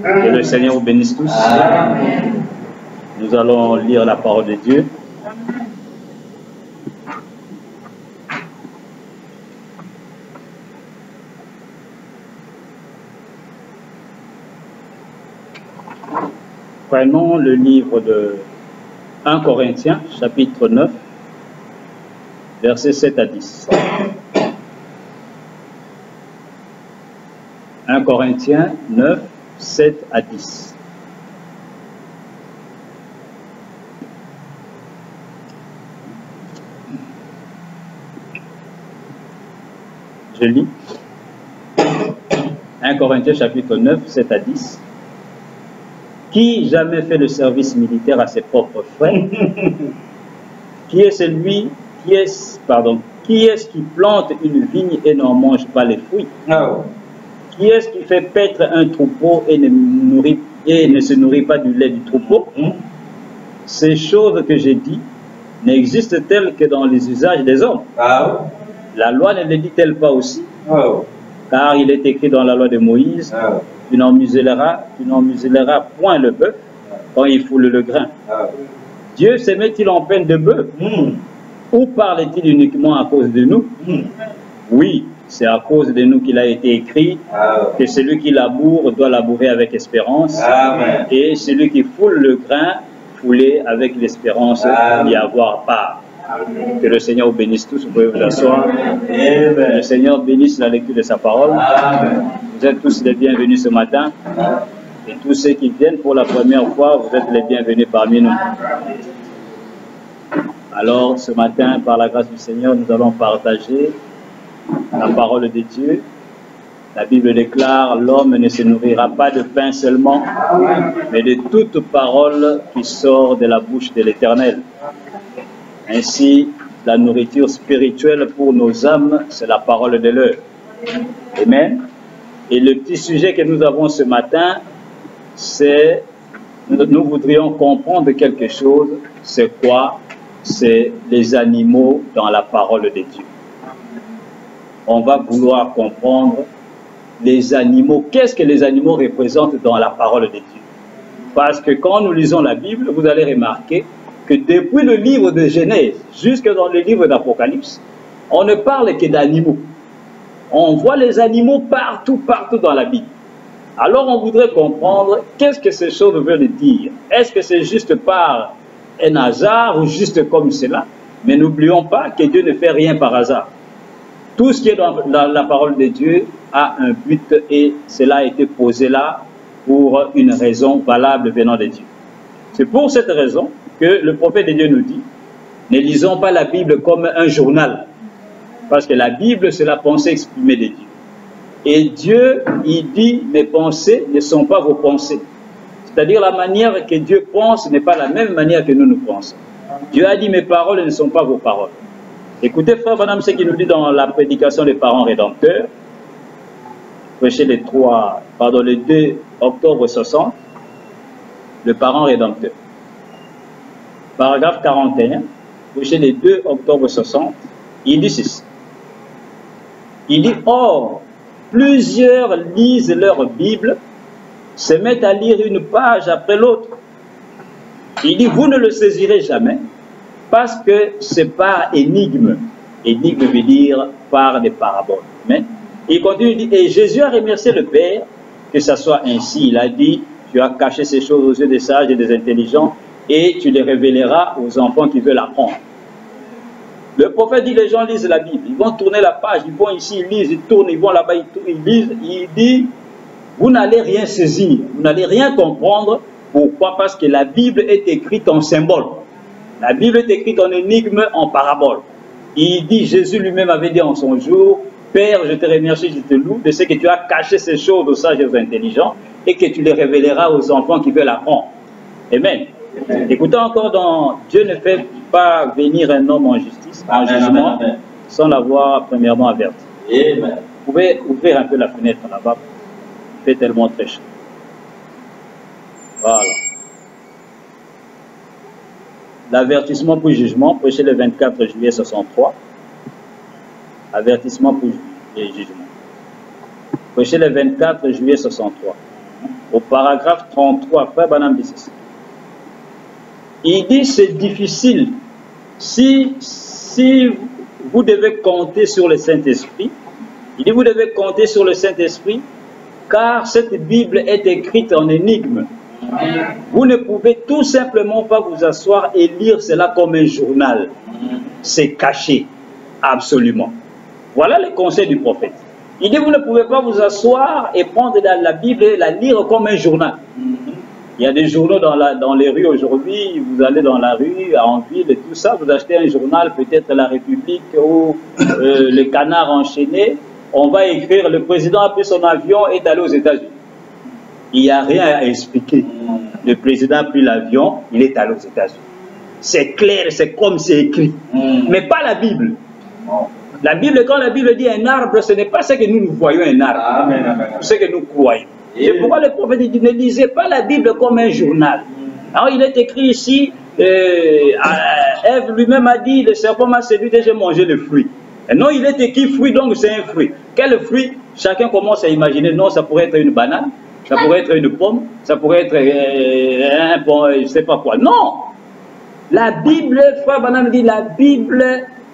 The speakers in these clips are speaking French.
Que le Seigneur vous bénisse tous. Amen. Nous allons lire la parole de Dieu. Prenons le livre de 1 Corinthiens, chapitre 9, versets 7 à 10. 1 Corinthiens 9, 7 à 10. Je lis. 1 Corinthiens chapitre 9, 7 à 10. Qui jamais fait le service militaire à ses propres frais? Qui est ce qui plante une vigne et n'en mange pas les fruits? Qui est-ce qui fait paître un troupeau et ne se nourrit pas du lait du troupeau? Ces choses que j'ai dit n'existent-elles que dans les usages des hommes? La loi ne les dit-elle pas aussi? Car il est écrit dans la loi de Moïse, tu n'en muselleras point le bœuf quand il foule le grain. Dieu se met-il en peine de bœuf? Ou parle-t-il uniquement à cause de nous? Oui, c'est à cause de nous qu'il a été écrit que celui qui laboure doit labourer avec espérance. Amen. Et celui qui foule le grain, fouler avec l'espérance d'y avoir part. Amen. Que le Seigneur vous bénisse tous, vous pouvez vous asseoir. Que le Seigneur bénisse la lecture de sa parole. Amen. Vous êtes tous les bienvenus ce matin. Et tous ceux qui viennent pour la première fois, vous êtes les bienvenus parmi nous. Alors, ce matin, par la grâce du Seigneur, nous allons partager la parole de Dieu. La Bible déclare, l'homme ne se nourrira pas de pain seulement, mais de toute parole qui sort de la bouche de l'Éternel. Ainsi, la nourriture spirituelle pour nos âmes, c'est la parole de l'heure. Amen. Et le petit sujet que nous avons ce matin, c'est, nous voudrions comprendre quelque chose. C'est quoi? C'est les animaux dans la parole de Dieu. On va vouloir comprendre les animaux. Qu'est-ce que les animaux représentent dans la parole de Dieu? Parce que quand nous lisons la Bible, vous allez remarquer que depuis le livre de Genèse jusque dans le livre d'Apocalypse, on ne parle que d'animaux. On voit les animaux partout dans la Bible. Alors on voudrait comprendre qu'est-ce que ces choses veulent dire. Est-ce que c'est juste par un hasard ou juste comme cela? Mais n'oublions pas que Dieu ne fait rien par hasard. Tout ce qui est dans la parole de Dieu a un but et cela a été posé là pour une raison valable venant de Dieu. C'est pour cette raison que le prophète de Dieu nous dit, ne lisons pas la Bible comme un journal, parce que la Bible c'est la pensée exprimée de Dieu. Et Dieu, il dit, mes pensées ne sont pas vos pensées. C'est-à-dire la manière que Dieu pense n'est pas la même manière que nous pensons. Dieu a dit, mes paroles ne sont pas vos paroles. Écoutez, frère Branham, ce qu'il nous dit dans la prédication des parents rédempteurs, prêché le 2 octobre 60, le parent rédempteur. Paragraphe 41, prêché le 2 octobre 60, il dit ceci. Il dit, or, plusieurs lisent leur Bible, se mettent à lire une page après l'autre. Il dit, vous ne le saisirez jamais, parce que c'est par énigme. Énigme veut dire par des paraboles. Mais il continue, il dit, et Jésus a remercié le Père que ça soit ainsi. Il a dit, tu as caché ces choses aux yeux des sages et des intelligents, et tu les révéleras aux enfants qui veulent apprendre. Le prophète dit, les gens lisent la Bible, ils vont tourner la page, ils vont ici, ils lisent, ils tournent, ils vont là-bas, ils lisent. Il dit, vous n'allez rien saisir, vous n'allez rien comprendre. Pourquoi? Parce que la Bible est écrite en symbole. La Bible est écrite en énigme, en parabole. Il dit, Jésus lui-même avait dit en son jour, Père, je te remercie, je te loue de ce que tu as caché ces choses aux sages et aux intelligents et que tu les révéleras aux enfants qui veulent apprendre. Amen. Écoutez encore dans Dieu ne fait pas venir un homme en justice, en jugement, sans l'avoir premièrement averti. Amen. Vous pouvez ouvrir un peu la fenêtre là-bas. Il fait tellement très chaud. Voilà. L'avertissement pour jugement, prêché le 24 juillet 63. Avertissement pour jugement. Prêché le 24 juillet 63. au paragraphe 33, frère Branham dit ceci. Il dit c'est difficile si vous devez compter sur le Saint-Esprit. Il dit vous devez compter sur le Saint-Esprit car cette Bible est écrite en énigme. Vous ne pouvez tout simplement pas vous asseoir et lire cela comme un journal. C'est caché, absolument. Voilà le conseil du prophète. Il dit vous ne pouvez pas vous asseoir et prendre la Bible et la lire comme un journal. Il y a des journaux dans les rues aujourd'hui, vous allez dans la rue, en ville et tout ça, vous achetez un journal, peut-être La République ou Le Canard enchaîné, on va écrire le président a pris son avion et est allé aux États-Unis. Il n'y a rien à expliquer. Le président a pris l'avion, il est allé aux États-Unis. C'est clair, c'est comme c'est écrit. Mais pas la Bible. La Bible, quand la Bible dit un arbre, ce n'est pas ce que nous voyons un arbre. C'est ce que nous croyons. C'est pourquoi le prophète dit ne lisez pas la Bible comme un journal. Alors il est écrit ici, Ève lui-même a dit, le serpent m'a séduit et j'ai mangé le fruit. Et non, il est écrit fruit, donc c'est un fruit. Quel fruit? Chacun commence à imaginer, non, ça pourrait être une banane, ça pourrait être une pomme, ça pourrait être un pomme, je ne sais pas quoi. Non! La Bible, frère Branham dit, la Bible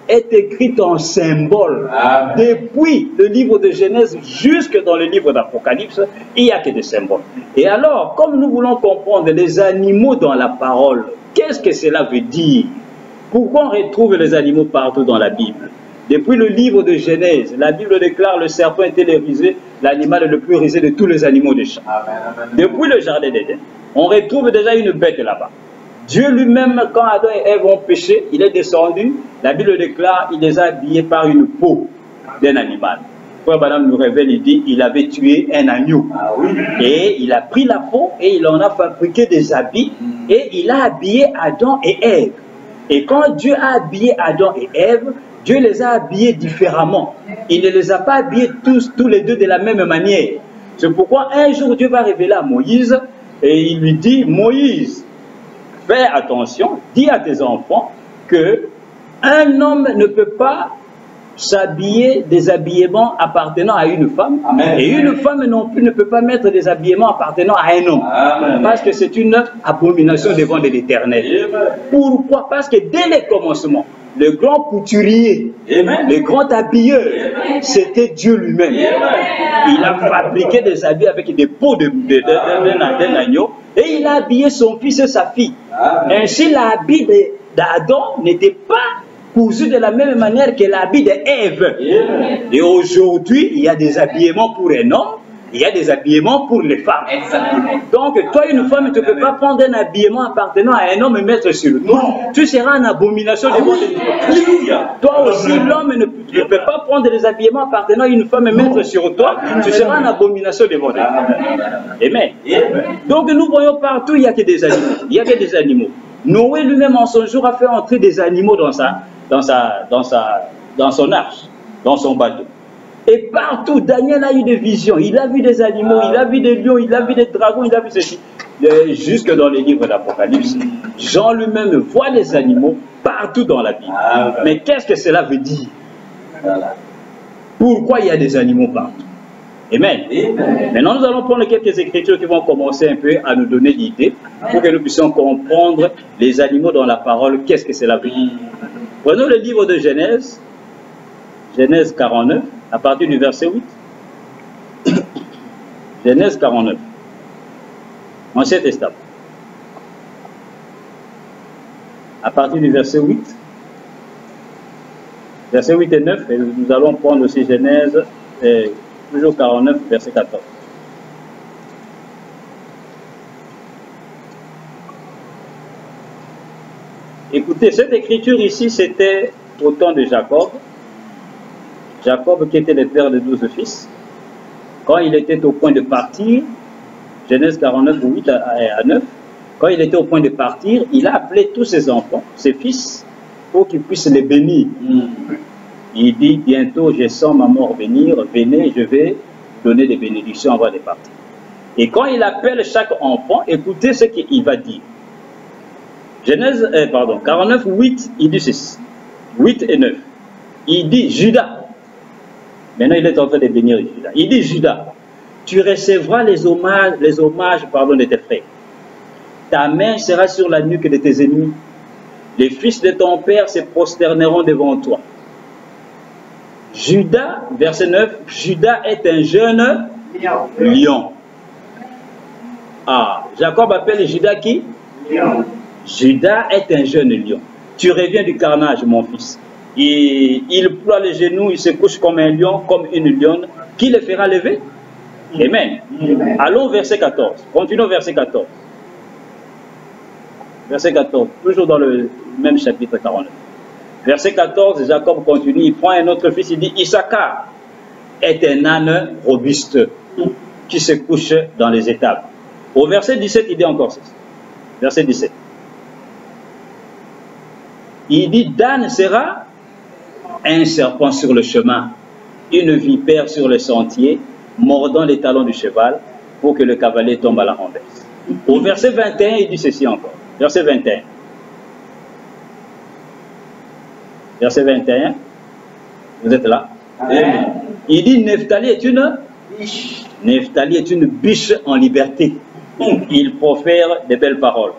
est écrite en symbole. Depuis le livre de Genèse jusque dans le livre d'Apocalypse, il n'y a que des symboles. Et alors, comme nous voulons comprendre les animaux dans la parole, qu'est-ce que cela veut dire? Pourquoi on retrouve les animaux partout dans la Bible? Depuis le livre de Genèse, la Bible déclare le serpent était l'animal le plus risé de tous les animaux des champs. Depuis le jardin d'Éden, on retrouve déjà une bête là-bas. Dieu lui-même, quand Adam et Ève ont péché, il est descendu, la Bible déclare, il les a habillés par une peau d'un animal. Frère Branham nous révèle, il dit, il avait tué un agneau. Et il a pris la peau et il en a fabriqué des habits et il a habillé Adam et Ève. Et quand Dieu a habillé Adam et Ève, Dieu les a habillés différemment. Il ne les a pas habillés tous les deux de la même manière. C'est pourquoi un jour Dieu va révéler à Moïse et il lui dit, Moïse, fais attention, dis à tes enfants que un homme ne peut pas s'habiller des habillements appartenant à une femme. Amen. Et une femme non plus ne peut pas mettre des habillements appartenant à un homme. Amen. Parce que c'est une abomination devant l'Éternel. Pourquoi? Parce que dès le commencement, le grand couturier, le grand habilleur, c'était Dieu lui-même. Il a fabriqué des habits avec des peaux d'un agneau et il a habillé son fils et sa fille. Ainsi, l'habit d'Adam n'était pas cousu de la même manière que l'habit d'Ève. Et aujourd'hui, il y a des habillements pour un homme, il y a des habillements pour les femmes. Donc, toi, une femme, tu ne peux pas prendre un habillement appartenant à un homme et mettre sur toi. Tu seras en abomination devant Dieu. Toi aussi, l'homme ne peut pas prendre des habillements appartenant à une femme et mettre sur toi. Tu seras en abomination devant Dieu. Amen. Donc, nous voyons partout, il n'y a que des animaux. Il n'y a que des animaux. Noé lui-même, en son jour, a fait entrer des animaux dans son arche, dans son bateau. Et partout, Daniel a eu des visions. Il a vu des animaux, il a vu des lions, il a vu des dragons, il a vu ceci. Jusque dans les livres d'Apocalypse, Jean lui-même voit les animaux partout dans la Bible. Mais qu'est-ce que cela veut dire? Pourquoi il y a des animaux partout? Amen. Maintenant, nous allons prendre quelques écritures qui vont commencer un peu à nous donner l'idée pour que nous puissions comprendre les animaux dans la parole. Qu'est-ce que cela veut dire? Prenons le livre de Genèse, Genèse 49, à partir du verset 8. Genèse 49, Ancien Testament. À partir du verset 8. Verset 8 et 9, et nous allons prendre aussi Genèse, toujours 49, verset 14. Écoutez, cette écriture ici, c'était au temps de Jacob. Jacob qui était le père de 12 fils. Quand il était au point de partir, Genèse 49, 8 à 9, quand il était au point de partir, il a appelé tous ses enfants, ses fils, pour qu'ils puissent les bénir. Il dit, bientôt je sens ma mort venir, venez, je vais donner des bénédictions avant de partir. Et quand il appelle chaque enfant, écoutez ce qu'il va dire. Genèse, 49, 8, il dit ceci. 8 et 9. Il dit, Judas. Maintenant, il est en train de bénir Judas. Il dit, Judas, tu recevras les hommages de tes frères. Ta main sera sur la nuque de tes ennemis. Les fils de ton père se prosterneront devant toi. Judas, verset 9, Judas est un jeune lion. Ah, Jacob appelle Judas qui? Lion. Judas est un jeune lion. Tu reviens du carnage, mon fils. Il ploie les genoux, il se couche comme un lion, comme une lionne. Qui le fera lever? Amen. Amen. Allons verset 14. Continuons verset 14. Verset 14, toujours dans le même chapitre 49. Verset 14, Jacob continue, il prend un autre fils, il dit, Issachar est un âne robuste qui se couche dans les étables. Au verset 17, il dit encore ceci. Verset 17. Il dit, Dan sera un serpent sur le chemin, une vipère sur le sentier, mordant les talons du cheval pour que le cavalier tombe à la renverse. Au verset 21, il dit ceci encore. Verset 21. Verset 21. Vous êtes là? Amen. Il dit, Nephtali est une biche. Nephtali est une biche en liberté. Il profère de belles paroles.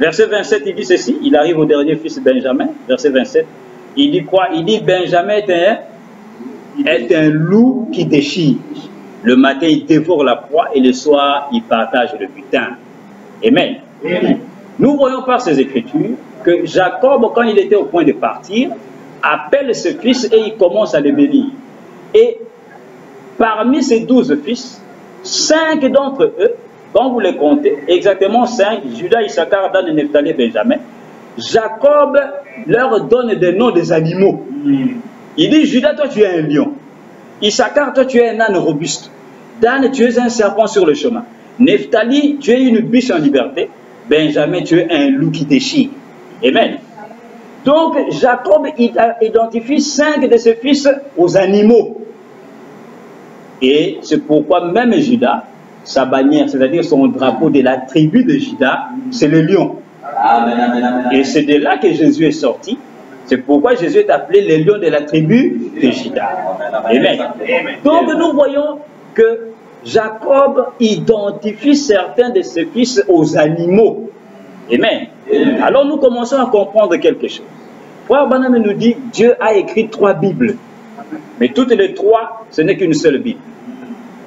Verset 27, il dit ceci. Il arrive au dernier fils Benjamin. Verset 27. Il dit quoi? Il dit, Benjamin est un loup qui déchire. Le matin, il dévore la proie et le soir, il partage le butin. Amen. Amen. Nous voyons par ces Écritures que Jacob, quand il était au point de partir, appelle ce fils et il commence à le bénir. Et parmi ces 12 fils, 5 d'entre eux, quand vous les comptez, exactement 5, Judas, Issachar, Dan, Nephtali, Benjamin, Jacob leur donne des noms des animaux. Il dit, Judas, toi tu es un lion. Issachar, toi tu es un âne robuste. Dan, tu es un serpent sur le chemin. Nephtali, tu es une biche en liberté. Benjamin, tu es un loup qui déchire. Amen. Donc, Jacob identifie 5 de ses fils aux animaux. Et c'est pourquoi même Judas, sa bannière, c'est-à-dire son drapeau de la tribu de Judas, c'est le lion. Amen. Et c'est de là que Jésus est sorti. C'est pourquoi Jésus est appelé le lion de la tribu de Judas. Amen. Donc, nous voyons que Jacob identifie certains de ses fils aux animaux. Amen. Amen. Alors nous commençons à comprendre quelque chose. Frère Branham nous dit, Dieu a écrit 3 Bibles. Mais toutes les 3, ce n'est qu'une seule Bible.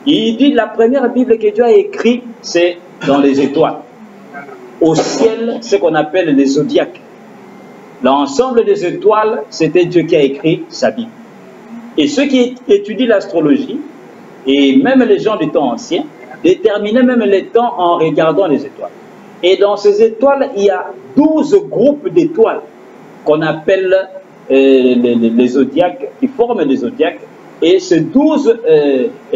Il dit, la première Bible que Dieu a écrite, c'est dans les étoiles. Au ciel, ce qu'on appelle les zodiaques. L'ensemble des étoiles, c'était Dieu qui a écrit sa Bible. Et ceux qui étudient l'astrologie, et même les gens du temps ancien, déterminaient même les temps en regardant les étoiles. Et dans ces étoiles, il y a 12 groupes d'étoiles qu'on appelle les zodiaques, qui forment les zodiaques. Et ces 12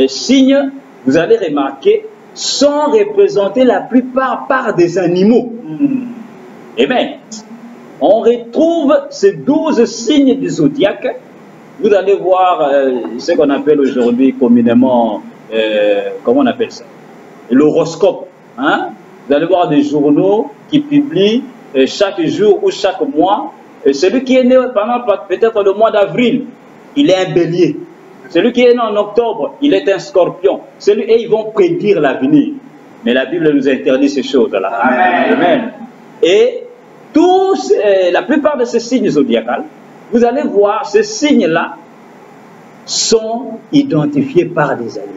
signes, vous allez remarquer, sont représentés la plupart par des animaux. Amen. On retrouve ces 12 signes du zodiaque. Vous allez voir ce qu'on appelle aujourd'hui communément, comment on appelle ça? L'horoscope. Hein? Vous allez voir des journaux qui publient chaque jour ou chaque mois. Celui qui est né pendant peut-être le mois d'avril, il est un bélier. Celui qui est né en octobre, il est un scorpion. Et ils vont prédire l'avenir. Mais la Bible nous interdit ces choses-là. Amen. Amen. Et la plupart de ces signes zodiacales, vous allez voir, ces signes-là sont identifiés par des animaux.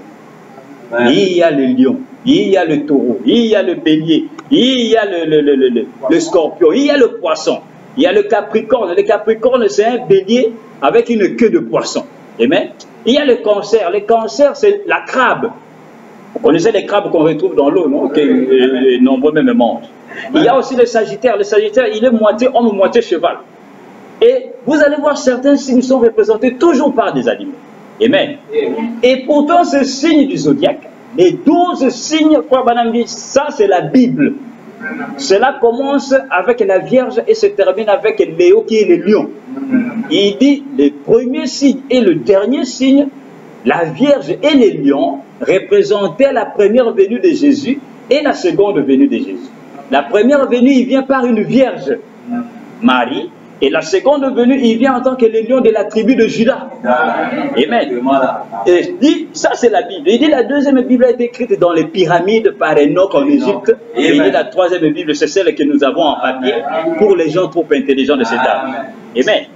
Ouais. Il y a le lion, il y a le taureau, il y a le bélier, il y a le scorpion, il y a le poisson, il y a le capricorne. Le capricorne, c'est un bélier avec une queue de poisson. Amen. Il y a le cancer. Le cancer, c'est la crabe. Vous connaissez les crabes qu'on retrouve dans l'eau, non? Que les nombreux même mangent. Il y a aussi le sagittaire. Le sagittaire, il est moitié homme, moitié cheval. Et vous allez voir, certains signes sont représentés toujours par des animaux. Amen. Et pourtant, ces signes du zodiaque, les 12 signes, Frère Branham dit, ça c'est la Bible. Cela commence avec la Vierge et se termine avec Léo qui est le lion. Il dit, le premier signe et le dernier signe, la Vierge et les lions représentaient la première venue de Jésus et la seconde venue de Jésus. La première venue, il vient par une Vierge, Marie, Et la seconde venue, il vient en tant que le lion de la tribu de Juda. Amen. Et dit, ça c'est la Bible. Il dit la deuxième Bible a été écrite dans les pyramides par Enoch en Égypte. Et il dit la troisième Bible, c'est celle que nous avons en papier pour les gens trop intelligents de cet âge. Amen.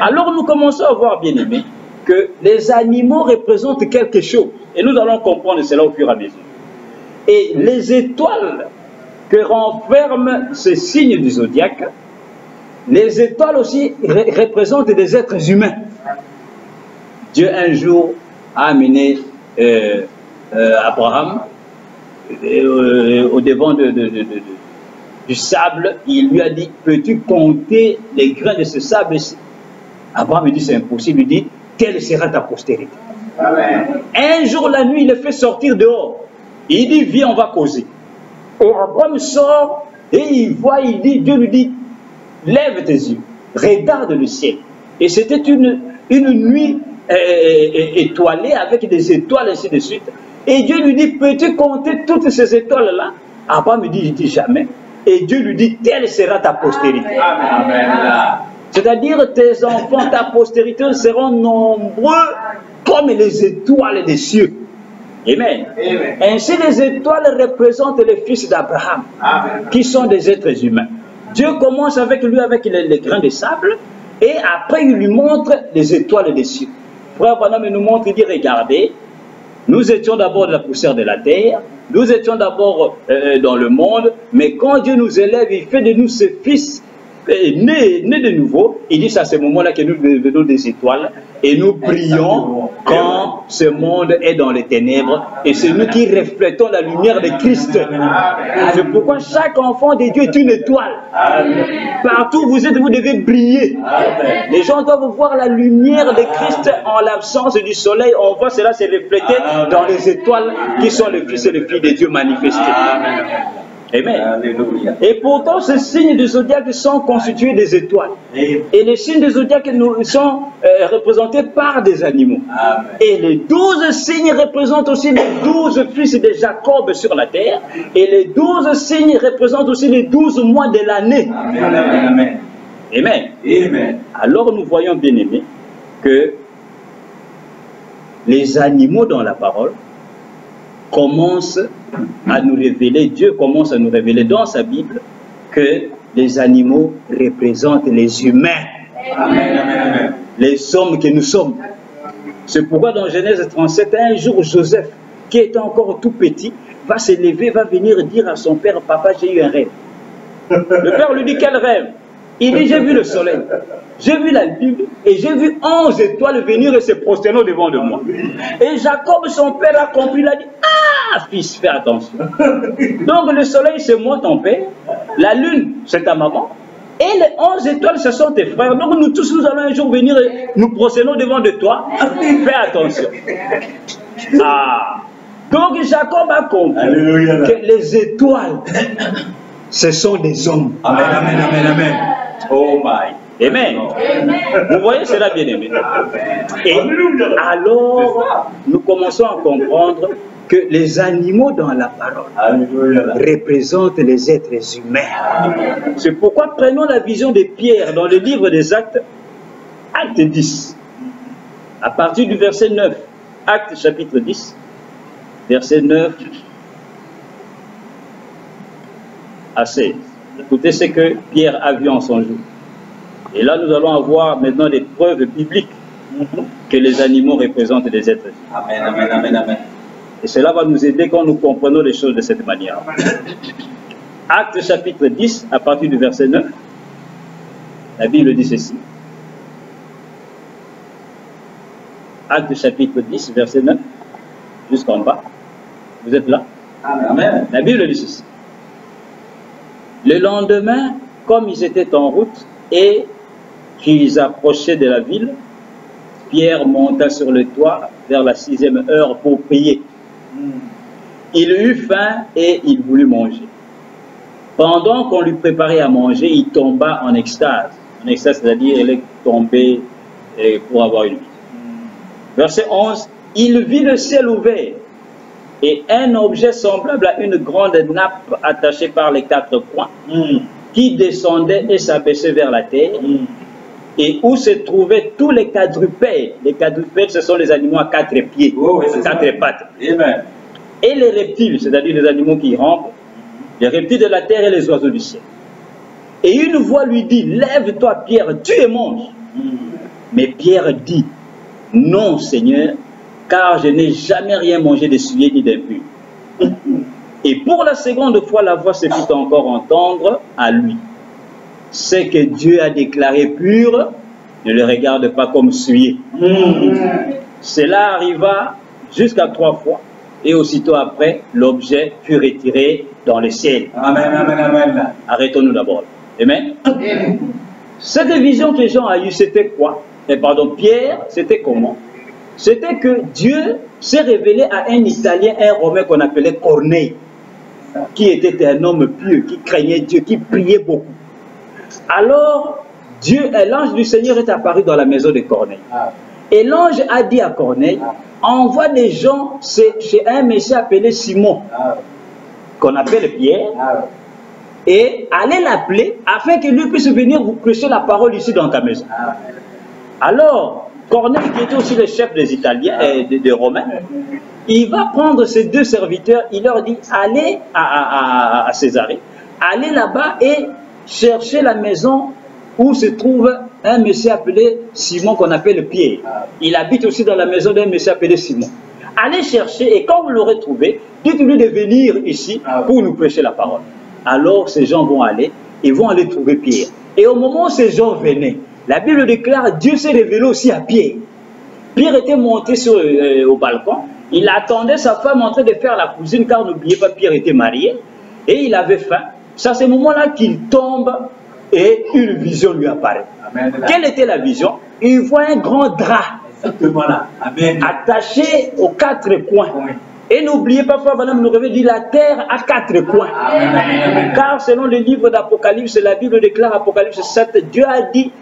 Alors nous commençons à voir, bien aimés, que les animaux représentent quelque chose. Et nous allons comprendre cela au fur et à mesure. Et les étoiles que renferment ces signes du zodiaque, les étoiles aussi représentent des êtres humains. Dieu un jour a amené Abraham au devant du sable. Il lui a dit, peux-tu compter les grains de ce sable? Abraham lui dit, c'est impossible. Il dit, quelle sera ta postérité? Amen. Un jour la nuit, il le fait sortir dehors. Il dit, viens, on va causer. Et Abraham sort et il voit, il dit, Dieu lui dit, lève tes yeux, regarde le ciel. Et c'était une nuit étoilée avec des étoiles, ainsi de suite. Et Dieu lui dit, peux-tu compter toutes ces étoiles-là? Abraham lui dit, je dis jamais. Et Dieu lui dit, telle sera ta postérité. Amen. C'est-à-dire, tes enfants, ta postérité seront nombreux comme les étoiles des cieux. Amen. Amen. Ainsi, les étoiles représentent les fils d'Abraham, qui sont des êtres humains. Dieu commence avec lui, avec les grains de sable, et après il lui montre les étoiles des cieux. Frère Branham nous montre, il dit, regardez, nous étions d'abord de la poussière de la terre, nous étions d'abord dans le monde, mais quand Dieu nous élève, il fait de nous ses fils nés de nouveau. Il dit, c'est à ce moment-là que nous devenons des étoiles, et nous brillons quand ce monde est dans les ténèbres, et c'est nous qui reflétons la lumière de Christ. C'est pourquoi chaque enfant de Dieu est une étoile. Partout où vous êtes, vous devez briller. Les gens doivent voir la lumière de Christ en l'absence du soleil. On voit cela se refléter dans les étoiles qui sont les fils et les filles de Dieu manifestés. Amen. Alléluia. Et pourtant, ces signes du zodiaque sont constitués des étoiles. Et les signes du zodiaque sont représentés par des animaux. Amen. Et les 12 signes représentent aussi les 12 fils de Jacob sur la terre. Et les 12 signes représentent aussi les 12 mois de l'année. Amen. Amen. Amen. Amen. Alors nous voyons, bien aimés, que les animaux dans la parole commence à nous révéler, Dieu commence à nous révéler dans sa Bible que les animaux représentent les humains. Amen, amen, amen. Les hommes que nous sommes. C'est pourquoi dans Genèse 37, un jour Joseph, qui était encore tout petit, va se lever, va venir dire à son père, papa, j'ai eu un rêve. Le père lui dit, quel rêve? Il dit, j'ai vu le soleil, j'ai vu la lune et j'ai vu 11 étoiles venir et se prosterner devant de moi. Et Jacob, son père, a compris, il a dit, ah, fils, fais attention. Donc le soleil, c'est moi, ton père. La lune, c'est ta maman. Et les 11 étoiles, ce sont tes frères. Donc nous tous, nous allons un jour venir et nous prosternons devant de toi. Fais attention. Ah. Donc Jacob a compris que les étoiles, ce sont des hommes. Amen, amen, amen, amen. Oh my. Amen. Vous voyez cela, bien aimé. Et alors, nous commençons à comprendre que les animaux dans la parole représentent les êtres humains. C'est pourquoi prenons la vision de Pierre dans le livre des Actes, Acte 10, à partir du verset 9. Acte chapitre 10, verset 9 à 16. Écoutez ce que Pierre a vu en son jour. Et là, nous allons avoir maintenant des preuves bibliques que les animaux représentent des êtres humains. Amen, amen, amen, amen. Et cela va nous aider quand nous comprenons les choses de cette manière. Acte chapitre 10, à partir du verset 9, la Bible dit ceci. Acte chapitre 10, verset 9, jusqu'en bas. Vous êtes là? Amen. La Bible dit ceci. Le lendemain, comme ils étaient en route et qu'ils approchaient de la ville, Pierre monta sur le toit vers la 6e heure pour prier. Il eut faim et il voulut manger. Pendant qu'on lui préparait à manger, il tomba en extase. En extase, c'est-à-dire il est tombé pour avoir une vie. Verset 11, il vit le ciel ouvert et un objet semblable à une grande nappe attachée par les 4 coins, qui descendait et s'abaissait vers la terre, et où se trouvaient tous les quadrupèdes. Les quadrupèdes, ce sont les animaux à 4 pieds, à 4 pattes. Amen. Et les reptiles, c'est-à-dire les animaux qui rampent, les reptiles de la terre et les oiseaux du ciel. Et une voix lui dit, lève-toi Pierre, tue et mange. Mais Pierre dit, non Seigneur, car je n'ai jamais rien mangé de souillé ni d'impur. Et pour la seconde fois, la voix se fit encore entendre à lui. Ce que Dieu a déclaré pur, ne le regarde pas comme souillé. Cela arriva jusqu'à 3 fois. Et aussitôt après, l'objet fut retiré dans le ciel. Amen, amen, amen. Arrêtons-nous d'abord. Amen. Cette vision que Jean a eue, c'était quoi? Pierre, c'était comment? C'était que Dieu s'est révélé à un Italien, un Romain qu'on appelait Corneille, qui était un homme pieux, qui craignait Dieu, qui priait beaucoup. Alors, l'ange du Seigneur est apparu dans la maison de Corneille. Et l'ange a dit à Corneille, envoie des gens chez un monsieur appelé Simon, qu'on appelle Pierre, et allez l'appeler afin que lui puisse venir vous prêcher la parole ici dans ta maison. Alors, Corneille, qui était aussi le chef des Italiens et des Romains, il va prendre ses 2 serviteurs, il leur dit, allez à Césarée, allez là-bas et cherchez la maison où se trouve un monsieur appelé Simon qu'on appelle Pierre. Il habite aussi dans la maison d'un monsieur appelé Simon. Allez chercher et quand vous l'aurez trouvé, dites-lui de venir ici pour nous prêcher la parole. Alors ces gens vont aller, ils vont aller trouver Pierre. Et au moment où ces gens venaient, la Bible déclare, Dieu s'est révélé aussi à Pierre. Pierre était monté au balcon, il attendait sa femme en train de faire la cuisine, car n'oubliez pas, Pierre était marié, et il avait faim. C'est à ce moment-là qu'il tombe et une vision lui apparaît. Amen. Quelle était la vision? Il voit un grand drap attaché aux 4 coins. Et n'oubliez pas, Frère Madame nous revient dit la terre à 4 coins. Amen. Car selon le livre d'Apocalypse, la Bible déclare Apocalypse 7, Dieu a dit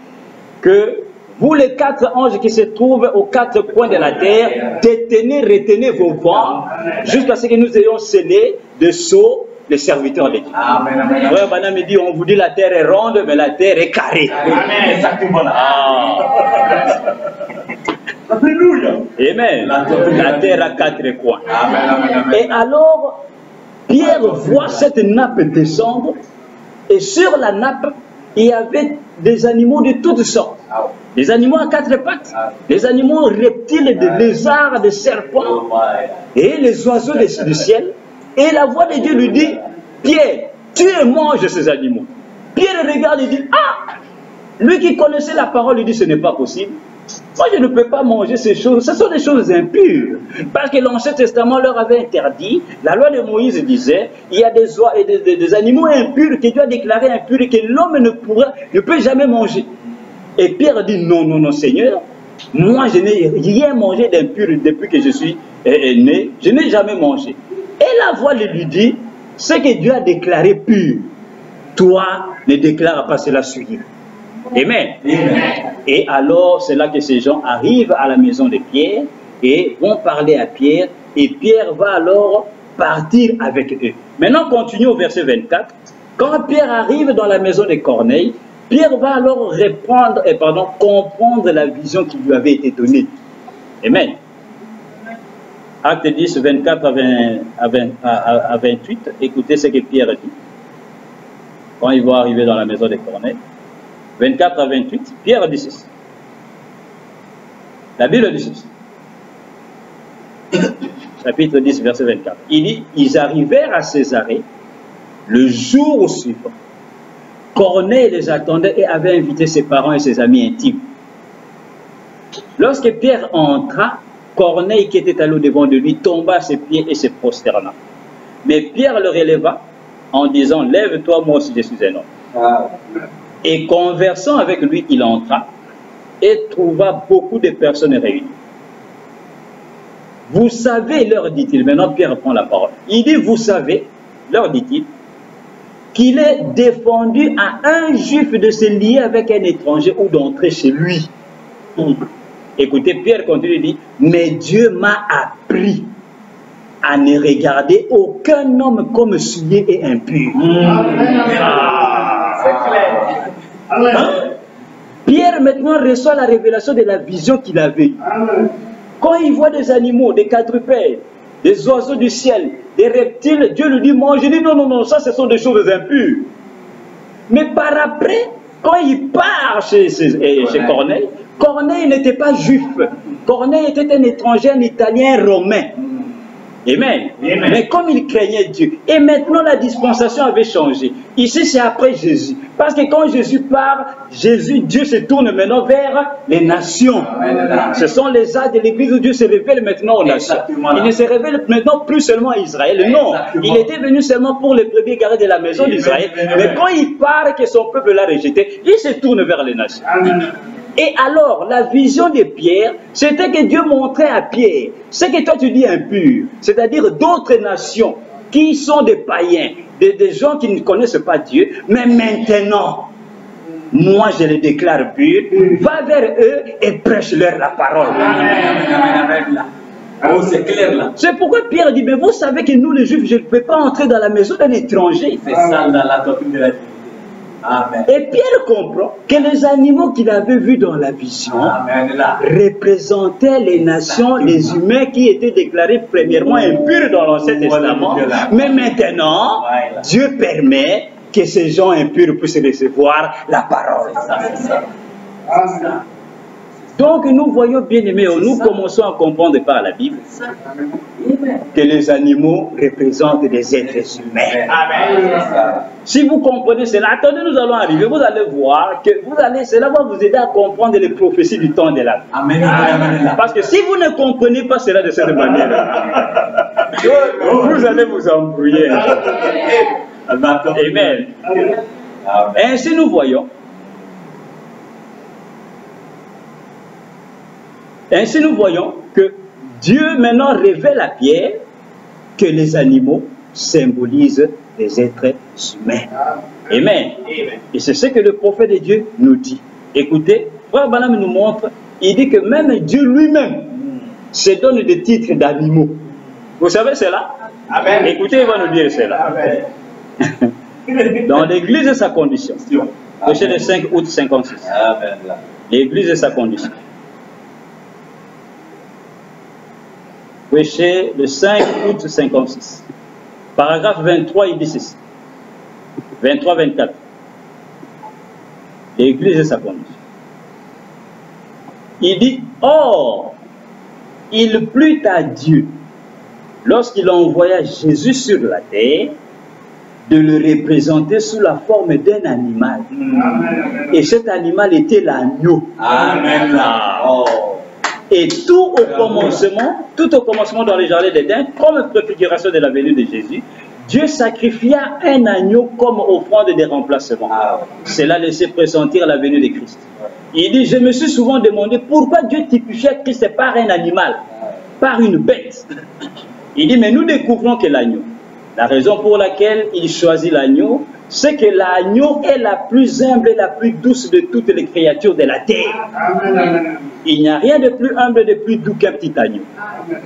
que vous les 4 anges qui se trouvent aux 4 coins de la terre, retenez vos vents jusqu'à ce que nous ayons scellé de sceaux les serviteurs de Dieu. Frère Madame me dit, on vous dit la terre est ronde, mais la terre est carrée. Amen. Exactement. Alléluia. Amen. La terre a 4 coins. Amen. Et alors, Pierre voit cette nappe descendre, et sur la nappe, il y avait des animaux de toutes sortes. Des animaux à 4 pattes, des animaux reptiles, des lézards, des serpents, et les oiseaux du ciel. Et la voix de Dieu lui dit, Pierre, tu manges ces animaux. Pierre regarde et dit, ah, lui qui connaissait la parole, lui dit, ce n'est pas possible. Moi, je ne peux pas manger ces choses. Ce sont des choses impures. Parce que l'Ancien Testament leur avait interdit. La loi de Moïse disait, il y a des animaux impurs que Dieu a déclarés impurs et que l'homme ne peut jamais manger. Et Pierre dit, non, non, non, Seigneur, moi, je n'ai rien mangé d'impur depuis que je suis né. Je n'ai jamais mangé. Et la voix lui dit, ce que Dieu a déclaré pur, toi, ne déclare pas cela souillé. Amen. Amen. Et alors, c'est là que ces gens arrivent à la maison de Pierre et vont parler à Pierre. Et Pierre va alors partir avec eux. Maintenant, continue au verset 24. Quand Pierre arrive dans la maison de Corneille, Pierre va alors comprendre la vision qui lui avait été donnée. Amen. Acte 10, 24 à 28. Écoutez ce que Pierre dit. Quand ils vont arriver dans la maison de Corneille. 24 à 28, Pierre dit ceci. La Bible dit ceci. Chapitre 10, verset 24. Il dit, ils arrivèrent à Césarée le jour suivant. Corneille les attendait et avait invité ses parents et ses amis intimes. Lorsque Pierre entra, Corneille, qui était allé devant de lui, tomba à ses pieds et se prosterna. Mais Pierre le releva en disant, lève-toi, moi aussi je suis un homme. Et conversant avec lui, il entra et trouva beaucoup de personnes réunies. Vous savez, leur dit-il, maintenant Pierre prend la parole. Il dit, vous savez, leur dit-il, qu'il est défendu à un juif de se lier avec un étranger ou d'entrer chez lui. Écoutez, Pierre continue de dire, mais Dieu m'a appris à ne regarder aucun homme comme souillé et impur. C'est clair. Hein? Pierre maintenant reçoit la révélation de la vision qu'il avait eue. Quand il voit des animaux, des quadrupèdes, des oiseaux du ciel, des reptiles, Dieu lui dit mange. Il dit non, non, non, ça ce sont des choses impures. Mais par après, quand il part chez Corneille, Corneille n'était pas juif. Corneille était un étranger, un Italien romain. Amen. Amen. Mais comme il craignait Dieu, et maintenant la dispensation avait changé. Ici c'est après Jésus. Parce que quand Jésus part, Dieu se tourne maintenant vers les nations. Amen. Ce sont les actes de l'Église où Dieu se révèle maintenant aux nations. Il ne se révèle maintenant plus seulement à Israël. Non, il était venu seulement pour les premiers garés de la maison d'Israël. Mais quand il part, que son peuple l'a rejeté, il se tourne vers les nations. Amen. Et alors, la vision de Pierre, c'était que Dieu montrait à Pierre ce que toi tu dis impur, c'est-à-dire d'autres nations qui sont des païens, des gens qui ne connaissent pas Dieu, mais maintenant, moi je les déclare purs, va vers eux et prêche-leur la parole. Oh, c'est clair là. C'est pourquoi Pierre dit, mais vous savez que nous les Juifs, je ne peux pas entrer dans la maison d'un étranger. C'est ça dans la doctrine de la vie. Amen. Et Pierre comprend que les animaux qu'il avait vus dans la vision représentaient les nations, les humains qui étaient déclarés premièrement impurs dans l'Ancien Testament. Mais maintenant, Dieu permet que ces gens impurs puissent recevoir la parole. C'est ça. Donc nous voyons bien aimés, nous commençons à comprendre par la Bible que les animaux représentent des êtres humains. Amen. Si vous comprenez cela, attendez, nous allons arriver, vous allez voir que cela va vous aider à comprendre les prophéties du temps de la vie. Amen. Parce que si vous ne comprenez pas cela de cette manière, vous allez vous embrouiller. Amen. Ainsi nous voyons. Ainsi nous voyons que Dieu maintenant révèle à Pierre que les animaux symbolisent les êtres humains. Amen. Et c'est ce que le prophète de Dieu nous dit. Écoutez, Frère Branham nous montre, il dit que même Dieu lui-même se donne des titres d'animaux. Vous savez cela? Amen. Écoutez, il va nous dire cela. Amen. Dans l'Église et sa condition. Péché le 5 août 56. L'Église et sa condition. Péché le 5 août 56. Paragraphe 23, il dit ceci. 23-24. L'Église et sa condition. Il dit, or, il plut à Dieu, lorsqu'il envoya Jésus sur la terre, de le représenter sous la forme d'un animal. Et cet animal était l'agneau. Amen. Oh. Et tout au commencement dans le jardin d'Éden, comme préfiguration de la venue de Jésus, Dieu sacrifia un agneau comme offrande de remplacement. Cela laissait pressentir la venue de Christ. Il dit, je me suis souvent demandé pourquoi Dieu typifiait Christ par un animal, par une bête. Il dit, mais nous découvrons que l'agneau, la raison pour laquelle il choisit l'agneau, c'est que l'agneau est la plus humble et la plus douce de toutes les créatures de la terre. Il n'y a rien de plus humble et de plus doux qu'un petit agneau.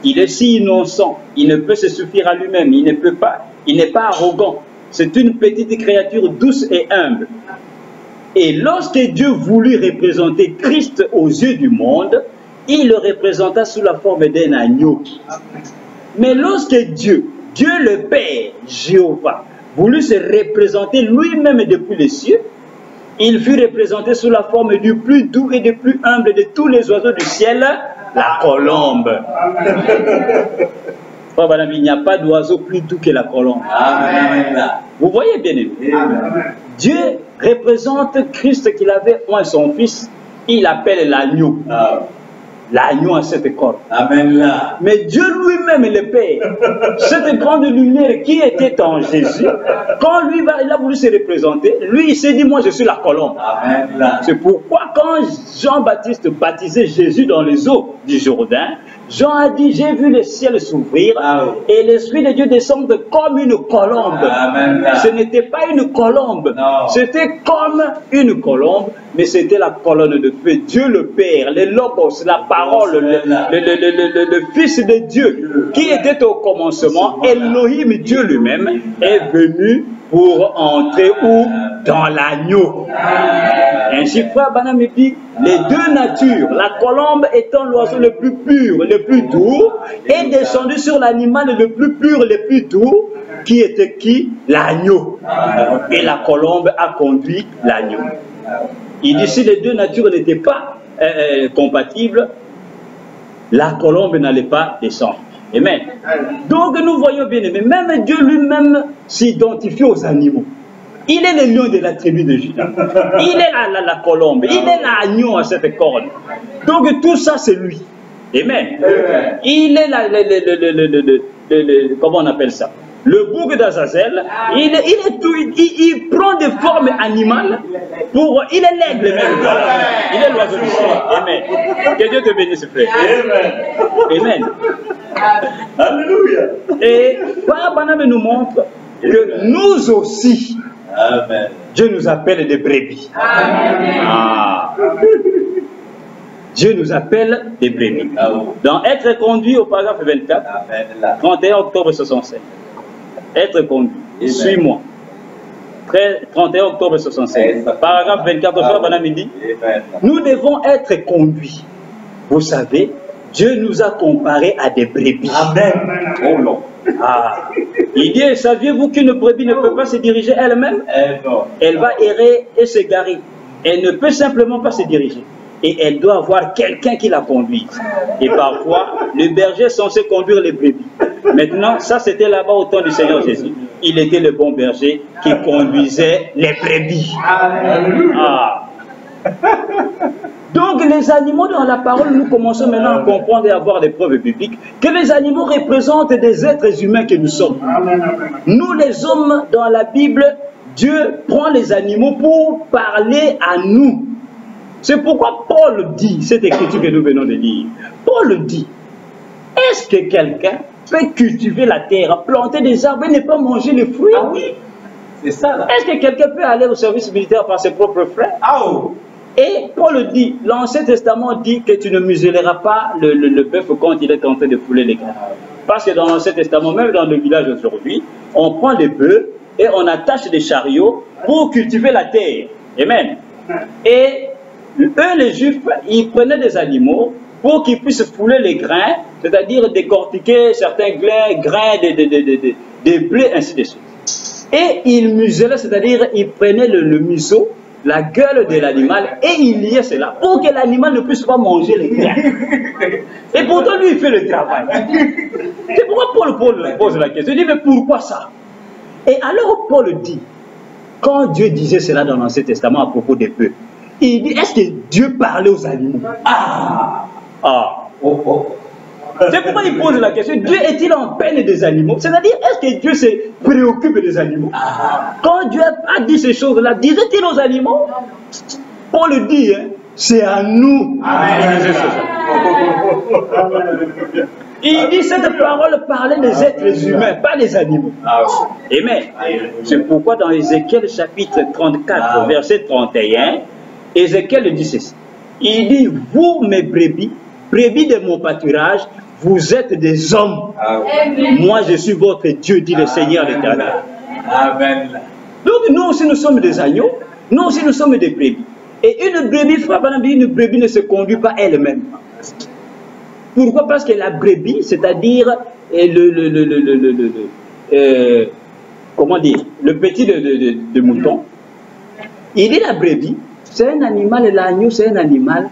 Il est si innocent, il ne peut se suffire à lui-même, il n'est pas arrogant. C'est une petite créature douce et humble. Et lorsque Dieu voulut représenter Christ aux yeux du monde, il le représenta sous la forme d'un agneau. Mais lorsque Dieu le Père, Jéhovah, voulut se représenter lui-même depuis les cieux, il fut représenté sous la forme du plus doux et du plus humble de tous les oiseaux du ciel, la colombe. Il n'y a pas d'oiseau plus doux que la colombe. Amen. Vous voyez bien aimé. Dieu représente Christ qu'il avait oint son fils, il appelle l'agneau. L'agneau à cette corde. Amen. Mais Dieu lui-même, le Père, cette grande lumière qui était en Jésus, quand lui il a voulu se représenter, lui il s'est dit, moi je suis la colombe. C'est pourquoi quand Jean-Baptiste baptisait Jésus dans les eaux du Jourdain, Jean a dit, j'ai vu le ciel s'ouvrir et l'Esprit de Dieu descendre comme une colombe. Ce n'était pas une colombe, c'était comme une colombe, mais c'était la colonne de feu. Dieu le Père, le Logos, la parole, le Fils de Dieu qui était au commencement, Elohim, Dieu lui-même, est venu pour entrer où? Dans l'agneau. Ainsi, frère Branham dit, les deux natures, la colombe étant l'oiseau le plus pur, le plus doux, est descendu sur l'animal le plus pur, le plus doux, qui était qui? L'agneau. Et la colombe a conduit l'agneau. Il dit, si les deux natures n'étaient pas compatibles, la colombe n'allait pas descendre. Amen. Donc nous voyons bien aimé, même Dieu lui-même s'identifie aux animaux. Il est le lion de la tribu de Juda. Il est la colombe. Il est l'agneau à cette corne. Donc tout ça c'est lui. Amen. Il est comment on appelle ça? Le bouc d'Azazel. Il prend des formes animales. Il est l'aigle même. Il est l'oiseau du ciel. Amen. Que Dieu te bénisse, frère. Amen. Alléluia. Et Frère Branham nous montre que nous aussi, amen, Dieu nous appelle des brebis. Ah. Dieu nous appelle des brebis. Dans Être conduit au paragraphe 24, 31 octobre 67. Être conduit. Suis-moi. 31 octobre 67. Paragraphe 24, Frère Branham dit, nous devons être conduits. Vous savez, Dieu nous a comparés à des brebis. Amen. Oh non. Ah. Il dit, saviez-vous qu'une brebis ne peut pas se diriger elle-même? Elle va errer et s'égarer. Elle ne peut simplement pas se diriger. Et elle doit avoir quelqu'un qui la conduise. Et parfois, le berger est censé conduire les brebis. Maintenant, ça c'était là-bas au temps du Seigneur Jésus. Il était le bon berger qui conduisait les brebis. Ah. Donc les animaux dans la parole, nous commençons maintenant à comprendre et à avoir des preuves bibliques que les animaux représentent des êtres humains que nous sommes. Nous les hommes dans la Bible, Dieu prend les animaux pour parler à nous. C'est pourquoi Paul dit, cette écriture que nous venons de lire, Paul dit, est-ce que quelqu'un peut cultiver la terre, planter des arbres et ne pas manger les fruits? Ah oui, c'est ça là. Est-ce que quelqu'un peut aller au service militaire par ses propres frères? Ah oh. Et Paul dit, l'Ancien Testament dit que tu ne muselleras pas le bœuf quand il est en train de fouler les grains. Parce que dans l'Ancien Testament, même dans le village aujourd'hui, on prend les bœufs et on attache des chariots pour cultiver la terre. Amen. Et eux, les Juifs, ils prenaient des animaux pour qu'ils puissent fouler les grains, c'est-à-dire décortiquer certains grains de blé, ainsi de suite. Et ils musellaient, c'est-à-dire ils prenaient le museau, la gueule de l'animal, et il liait cela pour que l'animal ne puisse pas manger les grains. Et pourtant, lui, il fait le travail. C'est pourquoi Paul pose la question. Il dit, mais pourquoi ça? Et alors Paul dit, quand Dieu disait cela dans l'Ancien Testament à propos des bœufs, il dit, est-ce que Dieu parlait aux animaux? Ah! Ah! Oh, oh. C'est pourquoi il pose la question, Dieu est-il en peine des animaux? C'est-à-dire, est-ce que Dieu se préoccupe des animaux? Quand Dieu a dit ces choses-là, disait-il aux animaux? Paul dit, hein, c'est à nous. Amen. Il dit, cette parole parlait des êtres humains, pas des animaux. Amen. C'est pourquoi dans Ézéchiel chapitre 34, verset 31, Ézéchiel dit ceci. Il dit, vous mes brebis, brebis de mon pâturage, vous êtes des hommes. Amen. Moi, je suis votre Dieu, dit le Seigneur l'Éternel. Amen. Donc, nous aussi, nous sommes des agneaux. Nous aussi, nous sommes des brebis. Et une brebis, frère Branham dit, une brebis ne se conduit pas elle-même. Pourquoi? Parce que la brebis, c'est-à-dire comment dire, le petit de mouton, il dit la brebis, c'est un animal, et l'agneau, c'est un animal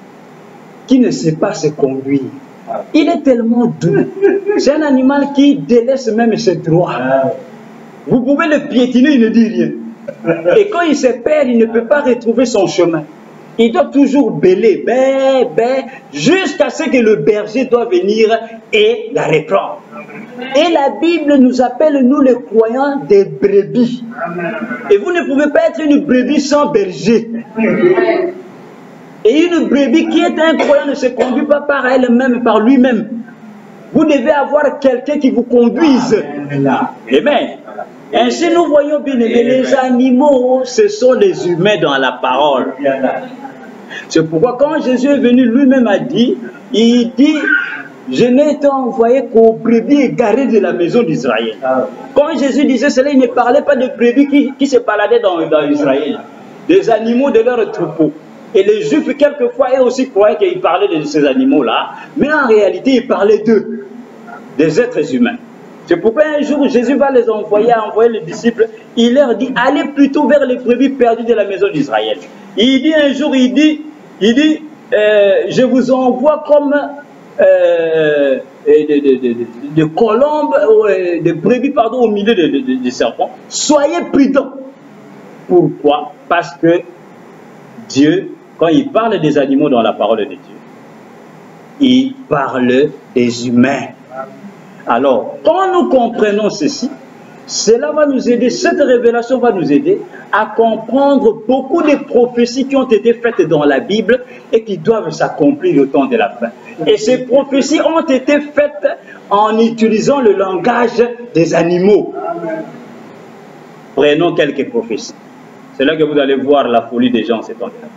qui ne sait pas se conduire. Il est tellement doux. C'est un animal qui délaisse même ses droits. Vous pouvez le piétiner, il ne dit rien. Et quand il se perd, il ne peut pas retrouver son chemin. Il doit toujours bêler, jusqu'à ce que le berger doit venir et la reprendre. Et la Bible nous appelle, nous les croyants, des brebis. Et vous ne pouvez pas être une brebis sans berger. Et une brebis qui est un croyant ne se conduit pas par elle-même, par lui-même. Vous devez avoir quelqu'un qui vous conduise. Amen. Ainsi nous voyons bien, les animaux, ce sont les humains dans la parole. C'est pourquoi quand Jésus est venu, lui-même a dit, il dit, je n'ai été envoyé qu'aux brebis égarées de la maison d'Israël. Quand Jésus disait cela, il ne parlait pas de brebis qui se baladaient dans Israël, des animaux de leur troupeau. Et les Juifs, quelquefois, eux aussi croyaient qu'il parlait de ces animaux-là, mais en réalité, il parlait d'eux, des êtres humains. C'est pourquoi un jour, Jésus va les envoyer les disciples. Il leur dit, allez plutôt vers les brebis perdues de la maison d'Israël. Il dit un jour, il dit, je vous envoie comme de colombes, de brebis, pardon, au milieu des serpents. Soyez prudents. Pourquoi? Parce que Dieu, quand il parle des animaux dans la parole de Dieu, il parle des humains. Alors, quand nous comprenons ceci, cela va nous aider, cette révélation va nous aider à comprendre beaucoup de prophéties qui ont été faites dans la Bible et qui doivent s'accomplir au temps de la fin. Et ces prophéties ont été faites en utilisant le langage des animaux. Prenons quelques prophéties. C'est là que vous allez voir la folie des gens ces temps-là.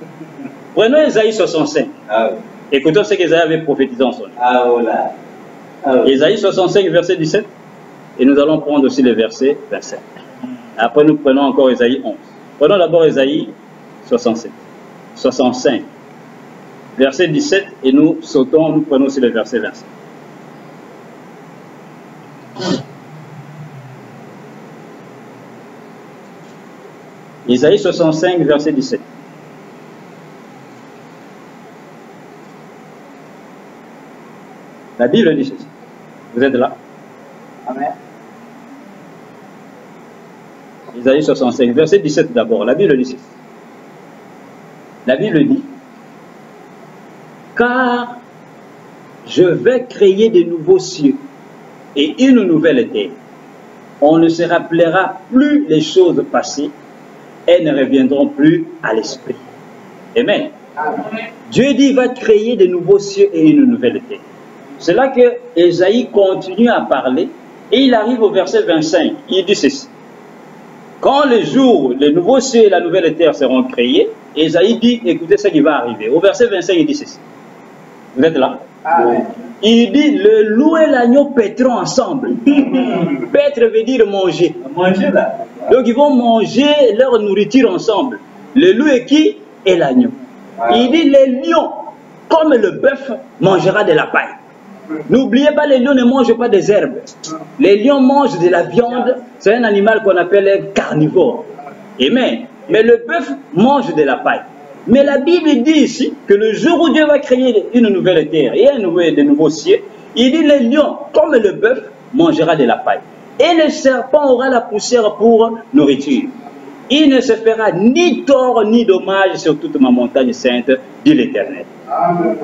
Prenons Ésaïe 65. Écoutons ce qu'Ésaïe avait prophétisé en son nom. Ésaïe 65, verset 17. Et nous allons prendre aussi le verset 27. Après, nous prenons encore Ésaïe 11. Prenons d'abord Ésaïe 65. Verset 17. Et nous sautons, nous prenons aussi le verset 27. Ésaïe 65, verset 17. La Bible dit ceci. Vous êtes là? Amen. Ésaïe 65, verset 17 d'abord. La Bible dit ceci. La Bible dit, car je vais créer de nouveaux cieux et une nouvelle terre. On ne se rappellera plus les choses passées. Elles ne reviendront plus à l'esprit. Amen. Amen. Dieu dit, il va créer de nouveaux cieux et une nouvelle terre. C'est là que Ésaïe continue à parler et il arrive au verset 25. Il dit ceci. Quand les jours, les nouveaux cieux et la nouvelle terre seront créés, Ésaïe dit, écoutez ce qui va arriver. Au verset 25, il dit ceci. Vous êtes là? Amen. Il dit, le loup et l'agneau paîtront ensemble. Paître veut dire manger. Manger là. Donc ils vont manger leur nourriture ensemble. Le loup et qui? Et l'agneau. Il dit, les lions, comme le bœuf, mangera de la paille. N'oubliez pas, les lions ne mangent pas des herbes. Les lions mangent de la viande. C'est un animal qu'on appelle carnivore. Amen. Mais le bœuf mange de la paille. Mais la Bible dit ici que le jour où Dieu va créer une nouvelle terre et de nouveaux cieux, il dit les lions, comme le bœuf, mangera de la paille. Et le serpent aura la poussière pour nourriture. Il ne se fera ni tort ni dommage sur toute ma montagne sainte, dit l'Éternel. Amen.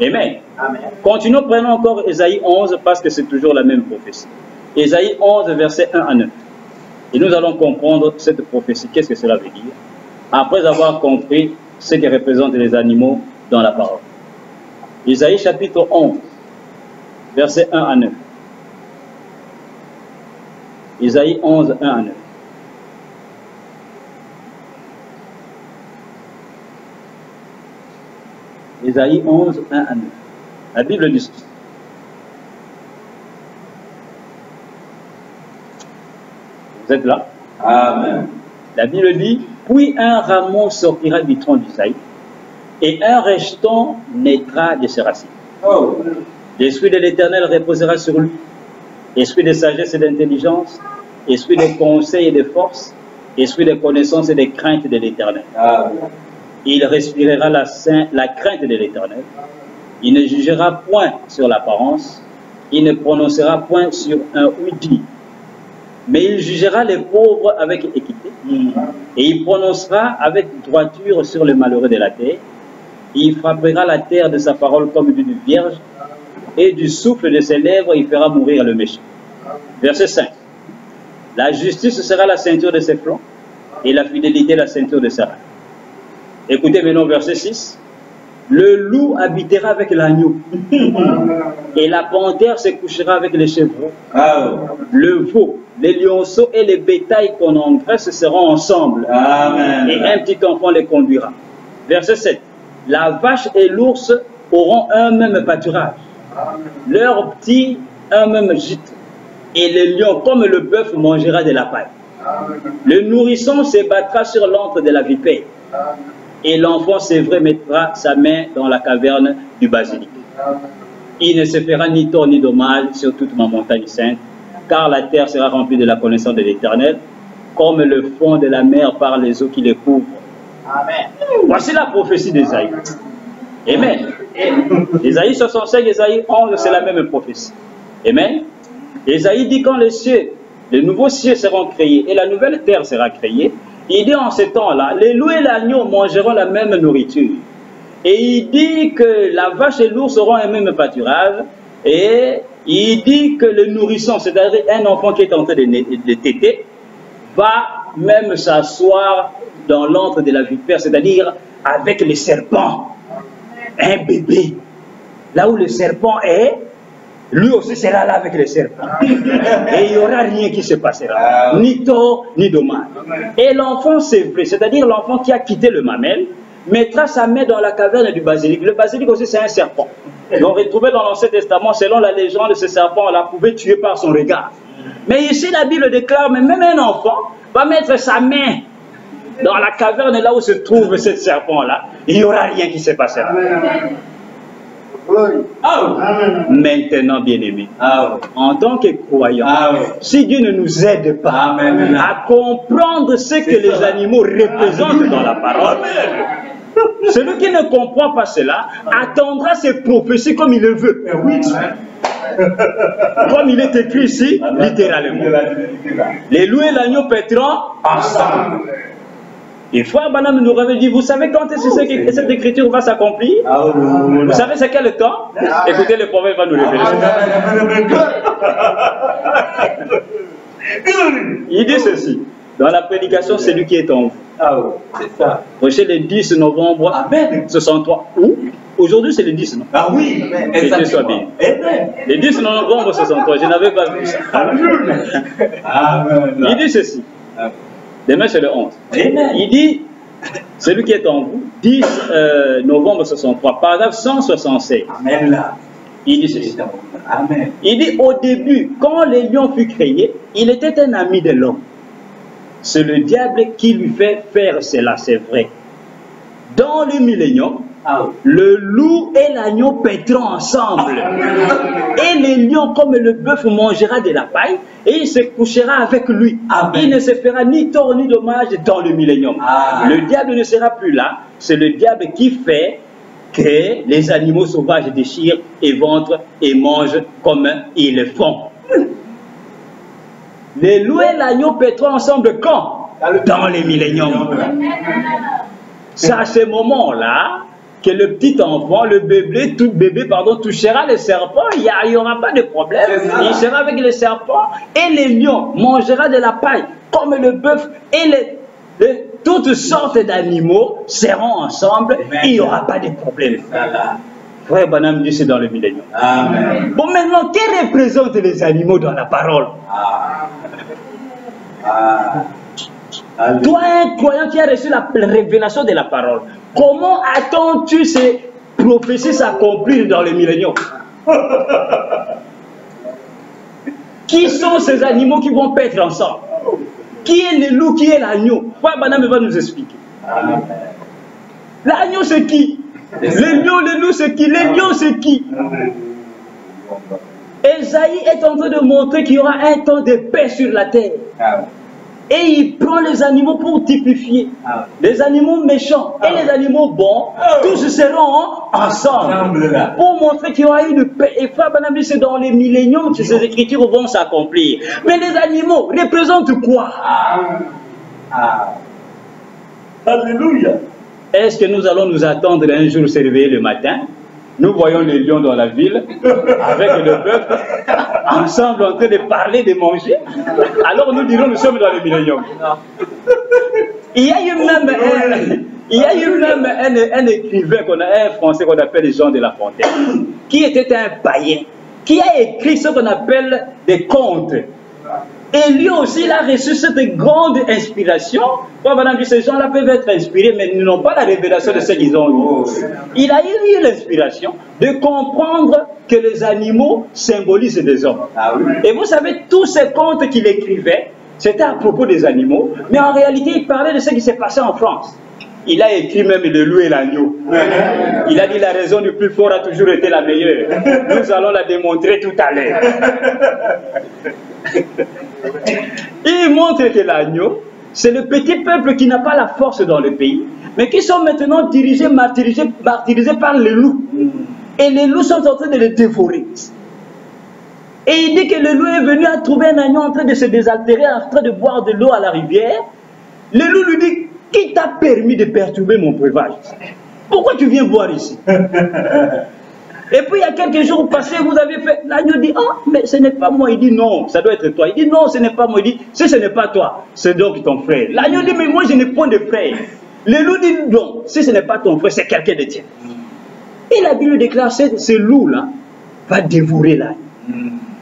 Amen. Amen. Continuons, prenons encore Ésaïe 11 parce que c'est toujours la même prophétie. Ésaïe 11, verset 1 à 9. Et nous allons comprendre cette prophétie. Qu'est-ce que cela veut dire? Après avoir compris ce que représentent les animaux dans la parole. Ésaïe chapitre 11, verset 1 à 9. Ésaïe 11, 1 à 9. Ésaïe 11, 1 à 9. La Bible dit ceci. Vous êtes là? Amen. La Bible dit, puis un rameau sortira du tronc d'Isaïe, et un rejeton naîtra de ses racines. Oh. L'esprit de l'Éternel reposera sur lui, esprit de sagesse et d'intelligence, esprit de conseil et de force, esprit de connaissance et de crainte de l'Éternel. Il respirera la crainte de l'Éternel. Il ne jugera point sur l'apparence, il ne prononcera point sur un oui-dit. Mais il jugera les pauvres avec équité, et il prononcera avec droiture sur les malheureux de la terre. Il frappera la terre de sa parole comme d'une vierge, et du souffle de ses lèvres il fera mourir le méchant. Verset 5. La justice sera la ceinture de ses flancs, et la fidélité la ceinture de ses reins. Écoutez maintenant verset 6. Le loup habitera avec l'agneau, et la panthère se couchera avec les chevreaux. Le veau, les lionceaux et les bétails qu'on engraisse seront ensemble. Amen. Et un petit enfant les conduira. Verset 7. La vache et l'ours auront un même pâturage. Leurs petits, un même gîte. Et le lion, comme le bœuf, mangera de la paille. Le nourrisson se battra sur l'antre de la vipère. Et l'enfant, c'est vrai, mettra sa main dans la caverne du basilic. Il ne se fera ni tort ni dommage sur toute ma montagne sainte, car la terre sera remplie de la connaissance de l'Éternel, comme le fond de la mer par les eaux qui les couvrent. Amen. Voici la prophétie d'Ésaïe. Amen. Ésaïe 65, Ésaïe 11, c'est la même prophétie. Amen. Ésaïe dit quand les cieux, les nouveaux cieux seront créés et la nouvelle terre sera créée, il dit en ce temps-là, les loups et l'agneau mangeront la même nourriture. Et il dit que la vache et l'ours auront un même pâturage. Et il dit que le nourrisson, c'est-à-dire un enfant qui est en train de téter, va même s'asseoir dans l'antre de la vipère, c'est-à-dire avec les serpents. Un bébé. Là où le serpent est, lui aussi sera là avec les serpents. Et il n'y aura rien qui se passera. Ni tort, ni dommage. Et l'enfant, c'est vrai, c'est-à-dire l'enfant qui a quitté le mamelle, mettra sa main dans la caverne du basilic. Le basilic aussi, c'est un serpent. On retrouvait dans l'Ancien Testament, selon la légende, ce serpent-là pouvait tuer par son regard. Mais ici, la Bible déclare, mais même un enfant va mettre sa main dans la caverne là où se trouve ce serpent-là. Il n'y aura rien qui se passera. Maintenant, bien-aimés, en tant que croyants, si Dieu ne nous aide pas à comprendre ce que les animaux représentent dans la parole, celui qui ne comprend pas cela attendra ses prophéties comme il le veut. Comme il est écrit ici, littéralement. Les loups et l'agneau paîtront ensemble. Et Frère Branham nous avait dit, vous savez quand est-ce que cette écriture va s'accomplir? Vous savez c'est quel temps? Écoutez, le prophète va nous révéler. Il dit ceci, dans la prédication, c'est lui qui est en vous. C'est ça. Prêché le 10 novembre 63. Où? Aujourd'hui, c'est le 10, non? Ah oui, que Dieu soit bien. Le 10 novembre 63, je n'avais pas vu ça. Il dit ceci. Demain, c'est le 11. Il dit, celui qui est en vous, 10 novembre 63, paragraphe 176. Il dit ceci. Il dit, au début, quand le lion fut créé, il était un ami de l'homme. C'est le diable qui lui fait faire cela, c'est vrai. Dans le millénium, le loup et l'agneau paîtront ensemble. Et le lion, comme le bœuf, mangera de la paille et il se couchera avec lui. Il ne se fera ni tort ni dommage dans le millénium. Le diable ne sera plus là. C'est le diable qui fait que les animaux sauvages déchirent et ventrent et mangent comme ils le font. Les loups et l'agneau paîtront ensemble quand? Dans le millénium. C'est à ce moment-là que le petit enfant, le bébé, touchera les serpents, il n'y aura pas de problème. Il sera avec les serpents et les lions mangera de la paille, comme le bœuf et toutes sortes d'animaux seront ensemble, il n'y aura pas de problème. Frère Branham dit c'est dans le millénium. Bon, maintenant, que représentent les animaux dans la parole? Toi, un croyant qui a reçu la révélation de la parole, comment attends-tu ces prophéties s'accomplir dans le millénium? Qui sont ces animaux qui vont paître ensemble? Qui est le loup, qui est l'agneau? Frère Branham va nous expliquer. L'agneau c'est qui? Le lion, le loup c'est qui? Le lion c'est qui? Ésaïe est en train de montrer qu'il y aura un temps de paix sur la terre. Et il prend les animaux pour typifier. Les animaux méchants et les animaux bons, tous seront ensemble. Pour montrer qu'il y aura une paix. Et Frère Branham dit c'est dans les milléniums que ces écritures vont s'accomplir. Mais les animaux représentent quoi? Alléluia. Est-ce que nous allons nous attendre un jour se réveiller le matin? Nous voyons les lions dans la ville, avec le bœuf, ensemble en train de parler, de manger. Alors nous dirons, nous sommes dans le millénium. Il y a eu même un écrivain, un Français qu'on appelle Jean de La Fontaine, qui était un païen, qui a écrit ce qu'on appelle des contes. Et lui aussi, il a reçu cette grande inspiration. Bon, madame dit, ces gens-là peuvent être inspirés, mais ils n'ont pas la révélation de ce qu'ils ont eu. Il a eu l'inspiration de comprendre que les animaux symbolisent des hommes. Et vous savez, tous ces contes qu'il écrivait, c'était à propos des animaux, mais en réalité, il parlait de ce qui s'est passé en France. Il a écrit même le loup et l'agneau. Il a dit la raison du plus fort a toujours été la meilleure. Nous allons la démontrer tout à l'heure. Il montre que l'agneau, c'est le petit peuple qui n'a pas la force dans le pays, mais qui sont maintenant martyrisés par les loups. Et les loups sont en train de les dévorer. Et il dit que le loup est venu à trouver un agneau en train de se désaltérer, en train de boire de l'eau à la rivière. Le loup lui dit, qui t'a permis de perturber mon breuvage? Pourquoi tu viens boire ici? Et puis il y a quelques jours passés, vous avez fait... L'agneau dit, oh, mais ce n'est pas moi. Il dit, non, ça doit être toi. Il dit, non, ce n'est pas moi. Il dit, si ce n'est pas toi, c'est donc ton frère. L'agneau dit, mais moi je n'ai point de frère. Le loup dit, non, si ce n'est pas ton frère, c'est quelqu'un de tien. Et la Bible déclare, ce loup-là va dévorer l'agneau.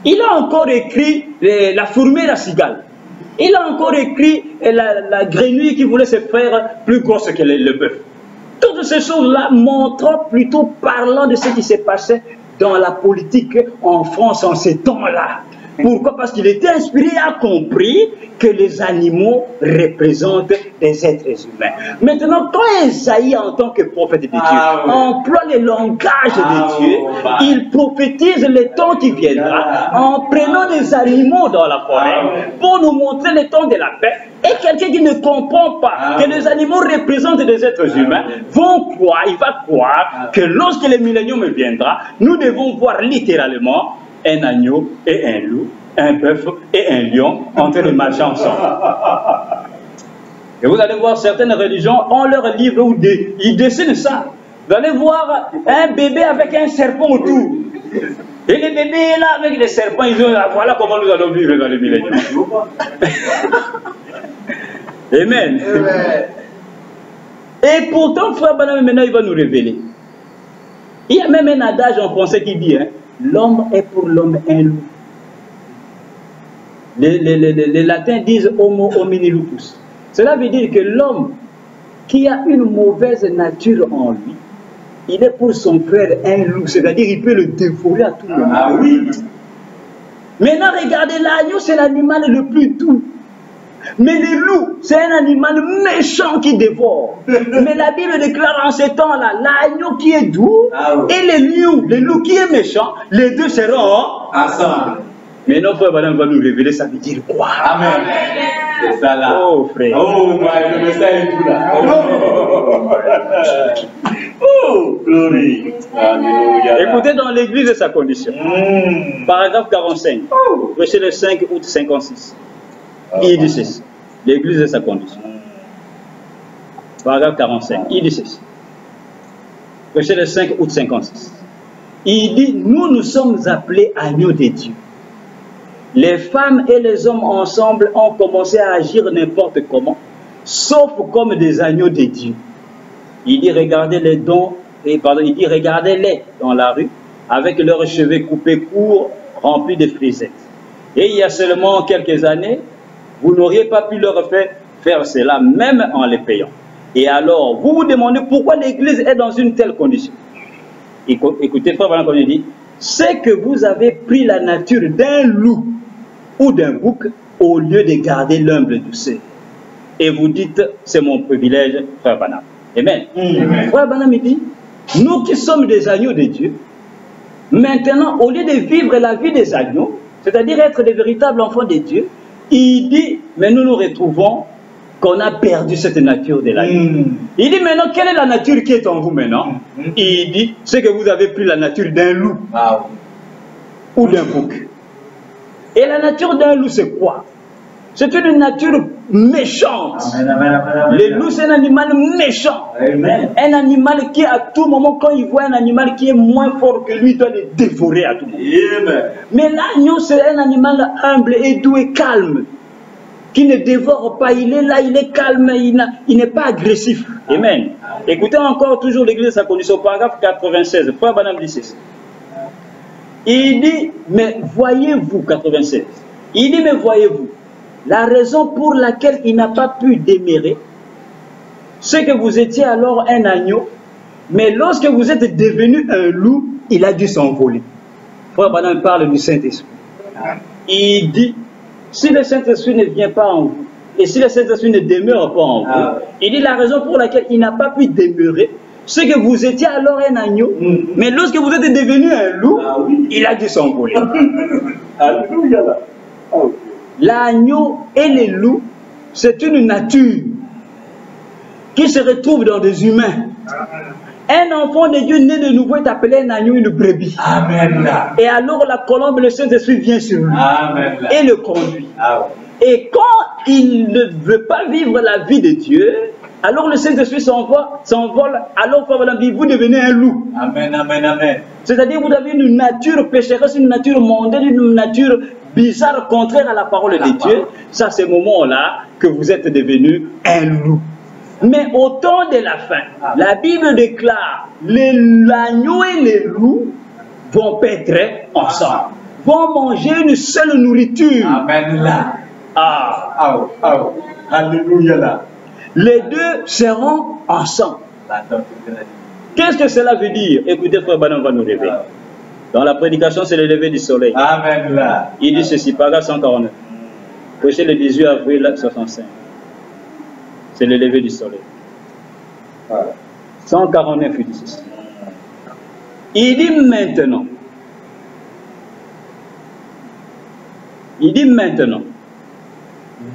Il a encore écrit la fourmi et la cigale. Il a encore écrit la grenouille qui voulait se faire plus grosse que le bœuf. Toutes ces choses-là montrent plutôt parlant de ce qui s'est passé dans la politique en France en ces temps-là. Pourquoi? Parce qu'il était inspiré et a compris que les animaux représentent des êtres humains. Maintenant, quand Esaïe, en tant que prophète de Dieu, emploie le langage de Dieu, il prophétise le temps qui viendra en prenant des animaux dans la forêt pour nous montrer le temps de la paix. Et quelqu'un qui ne comprend pas que les animaux représentent des êtres humains il va croire que lorsque le millénium viendra, nous devons voir littéralement un agneau et un loup, un bœuf et un lion en train de marcher ensemble. Et vous allez voir, certaines religions ont leur livre où ils dessinent ça. Vous allez voir un bébé avec un serpent autour. Et les bébés là avec les serpents, ils ont, voilà comment nous allons vivre dans le millénium. Amen. Et pourtant, frère Branham, maintenant, il va nous révéler. Il y a même un adage en français qui dit, l'homme est pour l'homme un loup. Les latins disent homo homini lupus. Cela veut dire que l'homme qui a une mauvaise nature en lui, il est pour son frère un loup. C'est-à-dire qu'il peut le dévorer à tout moment. Ah oui. Maintenant, regardez, l'agneau, c'est l'animal le plus doux. Mais le loup, c'est un animal méchant qui dévore. Mais la Bible déclare en ces temps-là, l'agneau qui est doux et le loup qui est méchant, les deux seront ensemble. Mais notre frère Madame va nous révéler, ça veut dire quoi? Amen. C'est ça là. Oh frère. Oh, le message est tout là. Oh, glory. Écoutez dans l'église de sa condition. Paragraphe 45. Verset le 5 août 56. Il dit ceci. L'église de sa condition. Paragraphe 45. Il dit ceci. Verset le 5 août 56. Il dit, nous sommes appelés agneaux de Dieu. Les femmes et les hommes ensemble ont commencé à agir n'importe comment, sauf comme des agneaux de Dieu. Il dit, regardez-les dans la rue, avec leurs cheveux coupés courts, remplis de frisettes. Et il y a seulement quelques années, vous n'auriez pas pu leur faire cela, même en les payant. Et alors, vous vous demandez pourquoi l'Église est dans une telle condition. Écoutez, frère, voilà comme il dit, c'est que vous avez pris la nature d'un loup ou d'un bouc au lieu de garder l'humble douceur. Et vous dites, c'est mon privilège, frère Branham. Amen. Frère Branham, il dit, nous qui sommes des agneaux de Dieu, maintenant, au lieu de vivre la vie des agneaux, c'est-à-dire être des véritables enfants de Dieu, il dit, mais nous nous retrouvons qu'on a perdu cette nature de l'agneau. Il dit maintenant, quelle est la nature qui est en vous maintenant? Il dit, c'est que vous avez pris la nature d'un loup ou d'un bouc. Et la nature d'un loup, c'est quoi? C'est une nature méchante. Le loup, c'est un animal méchant. Un animal qui, à tout moment, quand il voit un animal qui est moins fort que lui, il doit le dévorer à tout moment. Mais l'agneau, c'est un animal humble et doux et calme, qui ne dévore pas. Il est là, il est calme, il n'est pas agressif. Amen. Écoutez encore toujours l'église de sa condition, paragraphe 96. Frère Branham dit ceci. Il dit, mais voyez-vous, 96, Il dit, mais voyez-vous, la raison pour laquelle il n'a pas pu demeurer, c'est que vous étiez alors un agneau, mais lorsque vous êtes devenu un loup, il a dû s'envoler. Frère Branham parle du Saint-Esprit. Il dit, si le Saint-Esprit ne vient pas en vous, et si le Saint-Esprit ne demeure pas en vous, il dit la raison pour laquelle il n'a pas pu demeurer, c'est que vous étiez alors un agneau, mais lorsque vous êtes devenu un loup, il a dû s'envoler. Alléluia. L'agneau et les loups, c'est une nature qui se retrouve dans des humains. Un enfant de Dieu né de nouveau est appelé un agneau, une brebis. Amen. Et alors la colombe, le Saint-Esprit vient sur lui. Amen. Et le conduit. Amen. Et quand il ne veut pas vivre la vie de Dieu, alors le Saint-Esprit s'envole, alors vous devenez un loup. Amen, amen, amen. C'est-à-dire vous avez une nature pécheresse, une nature mondaine, une nature bizarre, contraire à la parole de Dieu. C'est à ce moment-là que vous êtes devenu un loup. Mais au temps de la fin, la Bible déclare, l'agneau et les loups vont paître ensemble, vont manger une seule nourriture. Amen là. Alléluia là. Les deux seront ensemble. Qu'est-ce que cela veut dire? Écoutez, frère Branham va nous révéler. Dans la prédication, c'est le lever du soleil. Amen là. Il dit ceci, paragraphe 149. Prêché le 18 avril 65. C'est le lever du soleil. 149, il dit ceci. Il dit maintenant,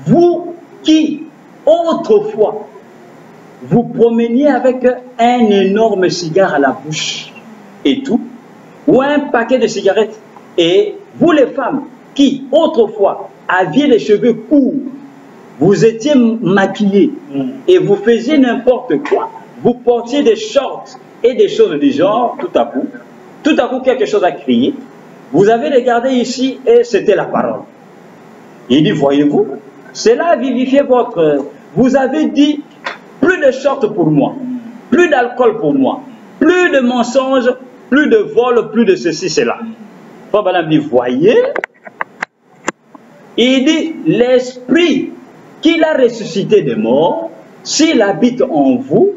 vous qui autrefois vous promeniez avec un énorme cigare à la bouche et tout, ou un paquet de cigarettes, et vous les femmes qui autrefois aviez les cheveux courts, vous étiez maquillés et vous faisiez n'importe quoi, vous portiez des shorts et des choses du genre, tout à coup quelque chose a crié, vous avez regardé ici et c'était la parole. Il dit, voyez-vous, cela a vivifié votre... Vous avez dit, plus de shorts pour moi, plus d'alcool pour moi, plus de mensonges, plus de vols, plus de ceci, cela. Frère Branham dit, voyez, il dit, l'esprit qu'il a ressuscité des morts, s'il habite en vous,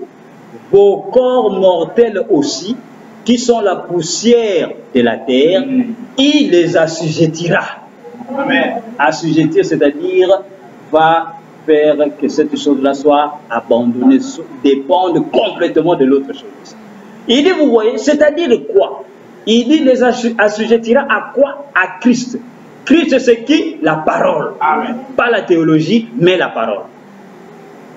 vos corps mortels aussi, qui sont la poussière de la terre, il les assujettira. Amen. Assujettir, c'est-à-dire, va faire que cette chose-là soit abandonnée, dépende complètement de l'autre chose. Il dit, vous voyez, c'est-à-dire quoi? Il dit, les assujettira à quoi? À Christ. Christ, c'est qui? La parole. Amen. Pas la théologie, mais la parole.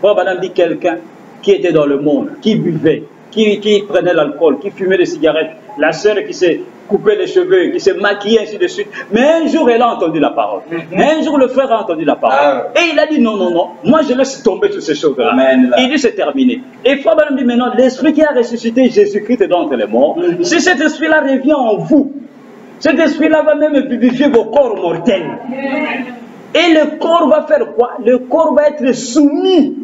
Frère Branham dit quelqu'un qui était dans le monde, qui buvait, qui prenait l'alcool, qui fumait des cigarettes, la sœur qui s'est coupé les cheveux, qui s'est maquillée, ainsi de suite. Mais un jour, elle a entendu la parole. Un jour, le frère a entendu la parole. Et il a dit, non, non, non, moi je laisse tomber toutes ces choses-là. Il dit, c'est terminé. Et frère Branham dit, maintenant, l'esprit qui a ressuscité Jésus-Christ d'entre les morts, si cet esprit-là revient en vous, cet esprit-là va même vivifier vos corps mortels. Et le corps va faire quoi? Le corps va être soumis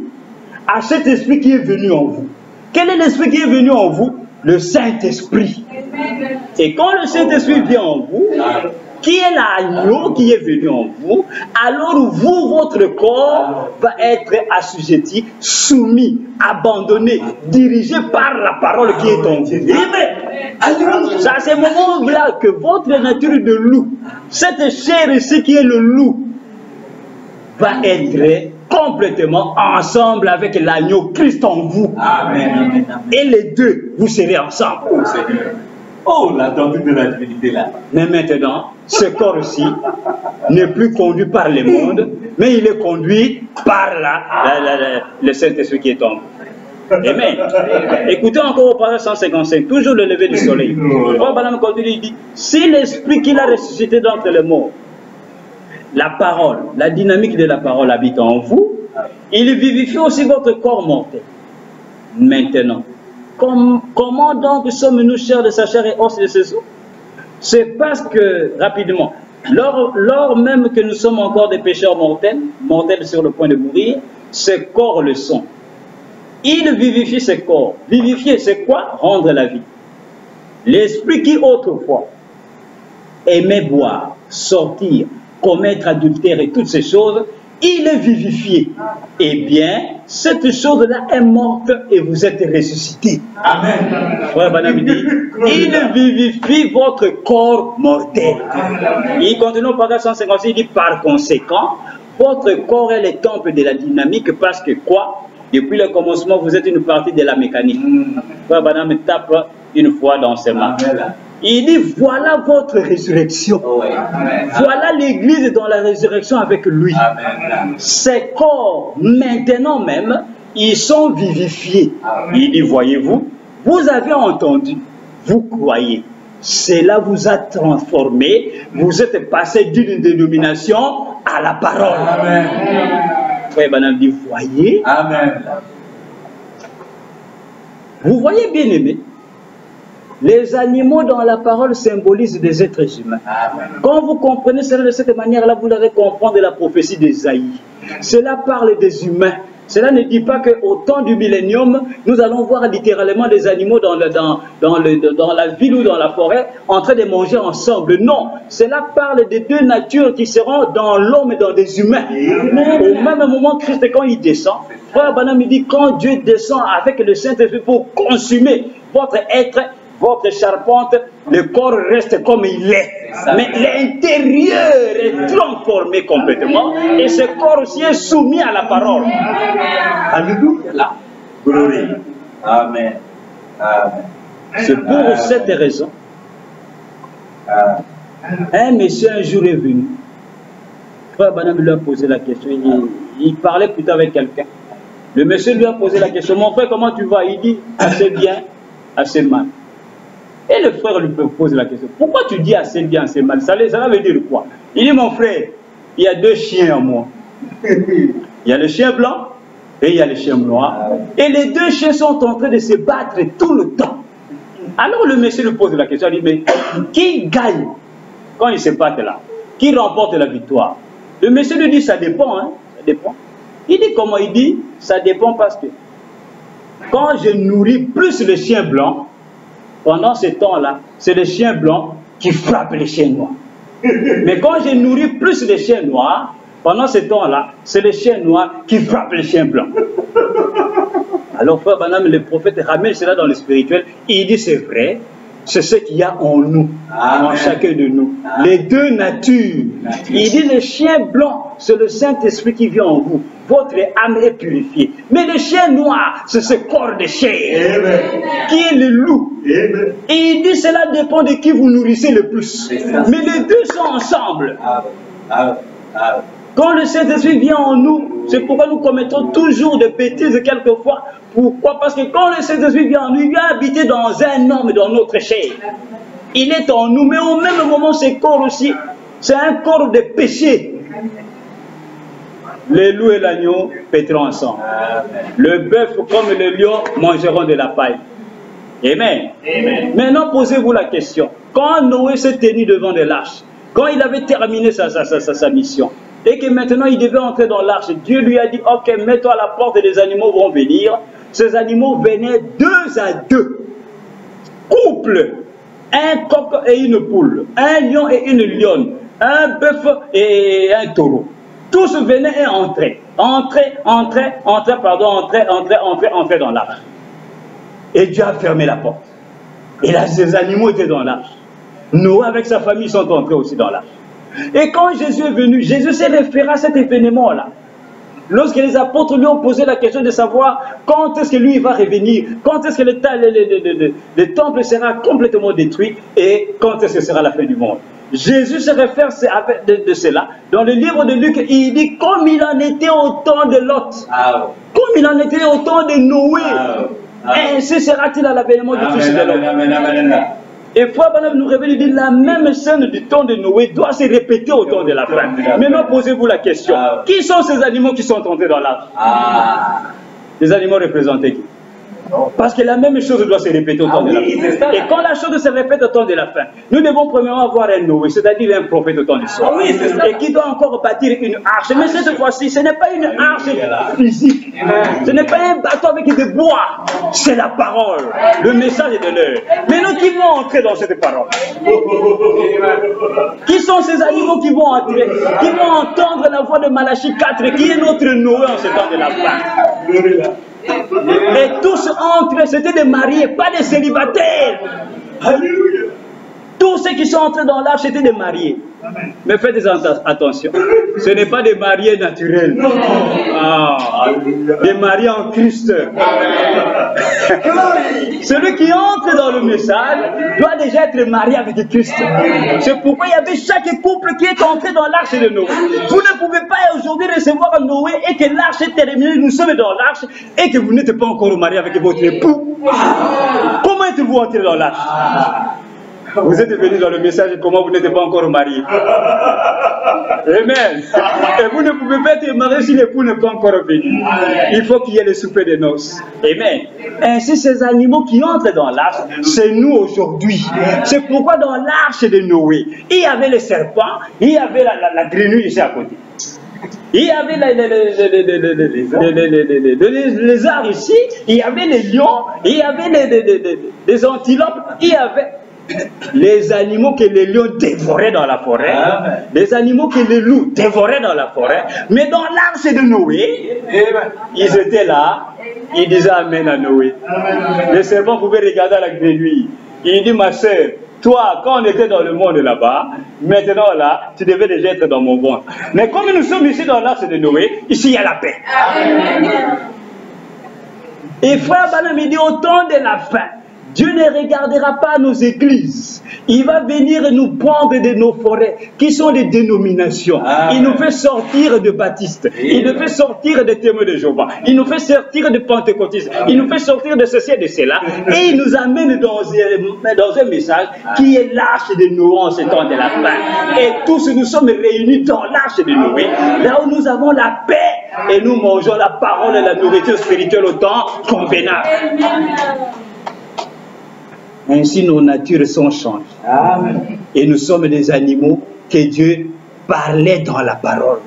à cet esprit qui est venu en vous. Quel est l'esprit qui est venu en vous? Le Saint-Esprit. Et quand le Saint-Esprit vient en vous, qui est l'agneau qui est venu en vous, alors vous, votre corps va être assujetti, soumis, abandonné, dirigé par la parole qui est en vous. C'est à ce moment-là que votre nature de loup, cette chair ici qui est le loup, va être complètement ensemble avec l'agneau Christ en vous. Amen. Et les deux, vous serez ensemble. Oh Seigneur. Oh, la doctrine de la divinité là. Mais maintenant, ce corps-ci n'est plus conduit par le monde, mais il est conduit par le Saint-Esprit qui est en vous. Amen. Écoutez encore au paragraphe 155, toujours le lever du soleil. Frère Branham continue, il dit, si l'esprit qu'il a ressuscité d'entre les morts, la parole, la dynamique de la parole habite en vous, il vivifie aussi votre corps mortel. Maintenant, comment donc sommes-nous chers de sa chair et os de ses os? C'est parce que, rapidement, lors même que nous sommes encore des pécheurs mortels sur le point de mourir, ces corps le sont. Il vivifie ces corps. Vivifier, c'est quoi? Rendre la vie. L'esprit qui autrefois aimait boire, sortir, commettre adultère et toutes ces choses, il est vivifié. Eh bien, cette chose-là est morte et vous êtes ressuscité. Amen. Frère Banam dit, il vivifie votre corps mortel. Il continue au paragraphe 156, il dit, par conséquent, votre corps est le temple de la dynamique parce que quoi? Depuis le commencement, vous êtes une partie de la mécanique. Frère Banam tape une fois dans ses mains. Il dit, voilà votre résurrection. Voilà l'église dans la résurrection avec lui. Ces corps, maintenant même, ils sont vivifiés. Il dit, voyez-vous, vous avez entendu, vous croyez. Cela vous a transformé. Vous êtes passé d'une dénomination à la parole. Amen. Frère Banam dit, voyez. Amen. Vous voyez, bien aimé. Les animaux dans la parole symbolisent des êtres humains. Amen. Quand vous comprenez cela de cette manière-là, vous allez comprendre la prophétie d'Ésaïe. Cela parle des humains. Cela ne dit pas qu'au temps du millénium, nous allons voir littéralement des animaux dans la ville ou dans la forêt en train de manger ensemble. Non, cela parle des deux natures qui seront dans l'homme et dans des humains. Au même moment, Christ, quand il descend, Frère Banam dit, quand Dieu descend avec le Saint-Esprit pour consumer votre être, votre charpente, le corps reste comme il est. Mais l'intérieur est transformé complètement. Et ce corps aussi est soumis à la parole. Alléluia. Gloire. Amen. Amen. C'est pour cette raison. Un monsieur un jour est venu. Frère Banam lui a posé la question. Il parlait plutôt avec quelqu'un. Le monsieur lui a posé la question. Mon frère, comment tu vas? Il dit, assez bien, assez mal. Et le frère lui pose la question, pourquoi tu dis assez bien, assez mal? Ça veut dire quoi? Il dit, mon frère, il y a deux chiens en moi. Il y a le chien blanc et il y a le chien noir. Et les deux chiens sont en train de se battre tout le temps. Alors le monsieur lui pose la question, il dit, mais qui gagne quand ils se battent là? Qui remporte la victoire? Le monsieur lui dit, ça dépend, hein? Ça dépend. Il dit comment? Il dit, ça dépend parce que quand je nourris plus le chien blanc, pendant ce temps-là, c'est le chien blanc qui frappe les chiens noirs. Mais quand je nourris plus les chiens noirs, pendant ce temps-là, c'est le chien noir qui frappe les chiens blancs. Alors, frère Banam, le prophète ramène cela dans le spirituel. Il dit, c'est vrai, c'est ce qu'il y a en nous, en chacun de nous. Les deux natures. Il dit, le chien blanc, c'est le Saint-Esprit qui vit en vous. Votre âme est purifiée. Mais le chien noir, c'est ce corps de chair qui est le loup. Et il dit, cela dépend de qui vous nourrissez le plus. Mais les deux sont ensemble. Quand le Saint-Esprit vient en nous, c'est pourquoi nous commettons toujours des bêtises quelquefois. Pourquoi? Parce que quand le Saint-Esprit vient en nous, il vient habiter dans un homme, dans notre chair. Il est en nous, mais au même moment, ce corps aussi, c'est un corps de péché. Le loup et l'agneau paîtront ensemble. Le bœuf comme le lion mangeront de la paille. Amen. Amen. Maintenant, posez-vous la question. Quand Noé s'est tenu devant de l'arche, quand il avait terminé sa mission, et que maintenant il devait entrer dans l'arche, Dieu lui a dit, ok, mets-toi à la porte et les animaux vont venir. Ces animaux venaient 2 à 2. Couple. Un coq et une poule. Un lion et une lionne. Un bœuf et un taureau. Tous venaient et entraient. Entraient dans l'arche. Et Dieu a fermé la porte. Et là, ces animaux étaient dans l'arche. Noé avec sa famille sont entrés aussi dans l'arche. Et quand Jésus est venu, Jésus s'est référé à cet événement-là. Lorsque les apôtres lui ont posé la question de savoir quand est-ce que lui va revenir, quand est-ce que le temple sera complètement détruit et quand est-ce que sera la fin du monde. Jésus se réfère de cela. Dans le livre de Luc, il dit comme il en était au temps de Lot, comme il en était au temps de Noé, ainsi sera-t-il à l'avènement du Fils de l'homme. Et Frère Banam nous révèle, il dit la même scène du temps de Noé doit se répéter au temps de la fin. Maintenant, posez-vous la question. Qui sont ces animaux qui sont entrés dans l'arche? Les animaux représentés qui? Parce que la même chose doit se répéter au temps de la fin. Et quand la chose se répète au temps de la fin, nous devons premièrement avoir un Noé, c'est-à-dire un prophète au temps du soir. Et qui doit encore bâtir une arche. Mais cette fois-ci, ce n'est pas une arche physique. Ce n'est pas un bateau avec des bois. C'est la parole. Le message est de l'heure. Mais nous qui vont entrer dans cette parole? Qui sont ces animaux qui vont entrer? Qui vont entendre la voix de Malachie 4, qui est notre Noé en ce temps de la fin? Et tous entrés, c'était des mariés, pas des célibataires. Alléluia. Tous ceux qui sont entrés dans l'arche étaient des mariés. Mais faites attention, ce n'est pas des mariés naturels. Des mariés en Christ. Celui qui entre dans le message doit déjà être marié avec Christ. C'est pourquoi il y avait chaque couple qui est entré dans l'arche de Noé. Vous ne pouvez pas aujourd'hui recevoir Noé et que l'arche est terminée, nous sommes dans l'arche et que vous n'êtes pas encore marié avec votre époux. Comment êtes-vous entré dans l'arche? Vous êtes venu dans le message et comment vous n'êtes pas encore marié. Amen. Et vous ne pouvez pas être marié si l'époux n'est pas encore venu. Il faut qu'il y ait le souper de noces. Amen. Ainsi, ces animaux qui entrent dans l'arche, c'est nous aujourd'hui. C'est pourquoi dans l'arche de Noé, il y avait le serpent, il y avait la grenouille ici à côté. Il y avait les lézards ici, il y avait les lions, il y avait les antilopes, il y avait les animaux que les lions dévoraient dans la forêt, les animaux que les loups dévoraient dans la forêt, mais dans l'arche de Noé, ils étaient là, ils disaient Amen à Noé. Le serpent pouvait regarder à la grenouille. Il dit, ma soeur, toi, quand on était dans le monde là-bas, maintenant là, tu devais déjà être dans mon ventre. Mais comme nous sommes ici dans l'arche de Noé, ici il y a la paix. Et frère Branham, il dit au temps de la fin, Dieu ne regardera pas nos églises. Il va venir nous prendre de nos forêts, qui sont des dénominations. Il nous fait sortir de baptistes. Il nous fait sortir des témoins de Jéhovah. Il nous fait sortir de pentecôtistes. Il nous fait sortir de ceci et de cela. Et il nous amène dans un message qui est l'arche de Noé en ce temps de la fin. Et tous nous sommes réunis dans l'arche de Noé, là où nous avons la paix et nous mangeons la parole et la nourriture spirituelle au temps convenable. Ainsi, nos natures sont changées. Amen. Et nous sommes des animaux que Dieu parlait dans la parole.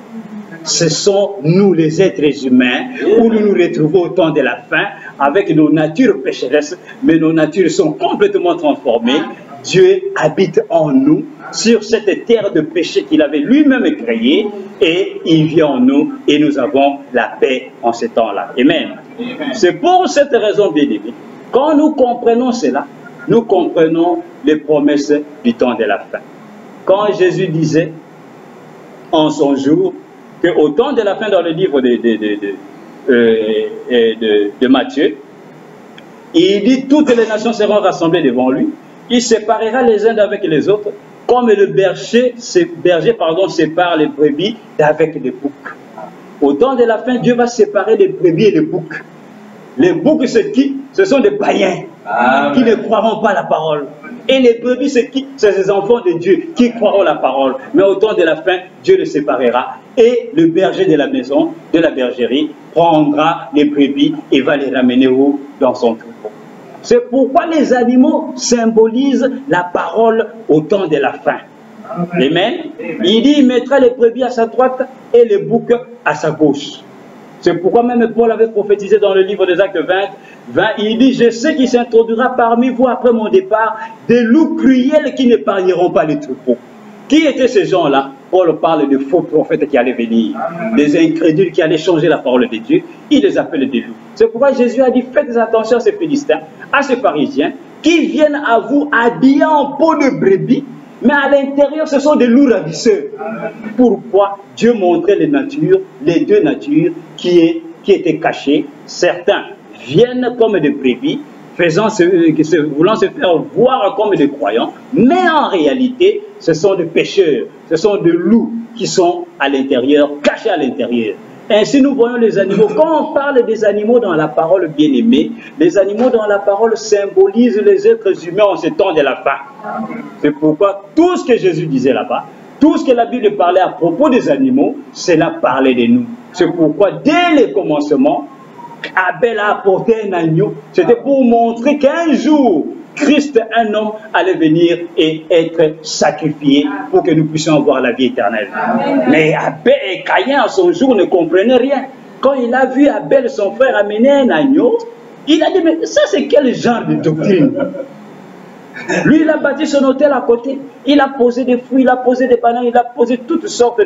Ce sont nous, les êtres humains, où nous nous retrouvons au temps de la fin, avec nos natures pécheresses, mais nos natures sont complètement transformées. Dieu habite en nous, sur cette terre de péché qu'il avait lui-même créée, et il vit en nous, et nous avons la paix en ce temps-là. Amen. C'est pour cette raison, bien aimé, quand nous comprenons cela, nous comprenons les promesses du temps de la fin. Quand Jésus disait en son jour qu'au temps de la fin, dans le livre de Matthieu, il dit toutes les nations seront rassemblées devant lui, il séparera les uns d'avec les autres, comme le berger sépare les brebis d'avec les boucs. Au temps de la fin, Dieu va séparer les brebis et les boucs. Les boucs, c'est qui? Ce sont des païens qui ne croiront pas la parole. Et les brebis, c'est qui? C'est les enfants de Dieu qui croiront la parole. Mais au temps de la fin, Dieu les séparera. Et le berger de la maison, de la bergerie, prendra les brebis et va les ramener où? Dans son troupeau. C'est pourquoi les animaux symbolisent la parole au temps de la fin. Amen. Il dit, il mettra les brebis à sa droite et les boucs à sa gauche. C'est pourquoi même Paul avait prophétisé dans le livre des Actes 20, il dit, je sais qu'il s'introduira parmi vous après mon départ des loups cruels qui n'épargneront pas les troupeaux. Qui étaient ces gens-là? Paul parle de faux prophètes qui allaient venir, des incrédules qui allaient changer la parole de Dieu. Il les appelle des loups. C'est pourquoi Jésus a dit, faites attention à ces Philistins, à ces Pharisiens, qui viennent à vous habillés en peau de brebis, mais à l'intérieur, ce sont des loups ravisseurs. Pourquoi? Dieu montrait les natures, les deux natures qui étaient cachées. Certains viennent comme des brebis, voulant se faire voir comme des croyants, mais en réalité, ce sont des pécheurs, ce sont des loups qui sont à l'intérieur, cachés à l'intérieur. Ainsi, nous voyons les animaux. Quand on parle des animaux dans la parole bien-aimée, les animaux dans la parole symbolisent les êtres humains en ce temps de la fin. C'est pourquoi tout ce que Jésus disait là-bas, tout ce que la Bible parlait à propos des animaux, cela parlait de nous. C'est pourquoi dès le commencement, Abel a apporté un agneau. C'était pour montrer qu'un jour, Christ, un homme, allait venir et être sacrifié pour que nous puissions avoir la vie éternelle. Mais Abel et Caïn, à son jour, ne comprenaient rien. Quand il a vu Abel, son frère, amener un agneau, il a dit, mais ça c'est quel genre de doctrine? Lui, il a bâti son hôtel à côté. Il a posé des fruits, il a posé des bananes, il a posé toutes sortes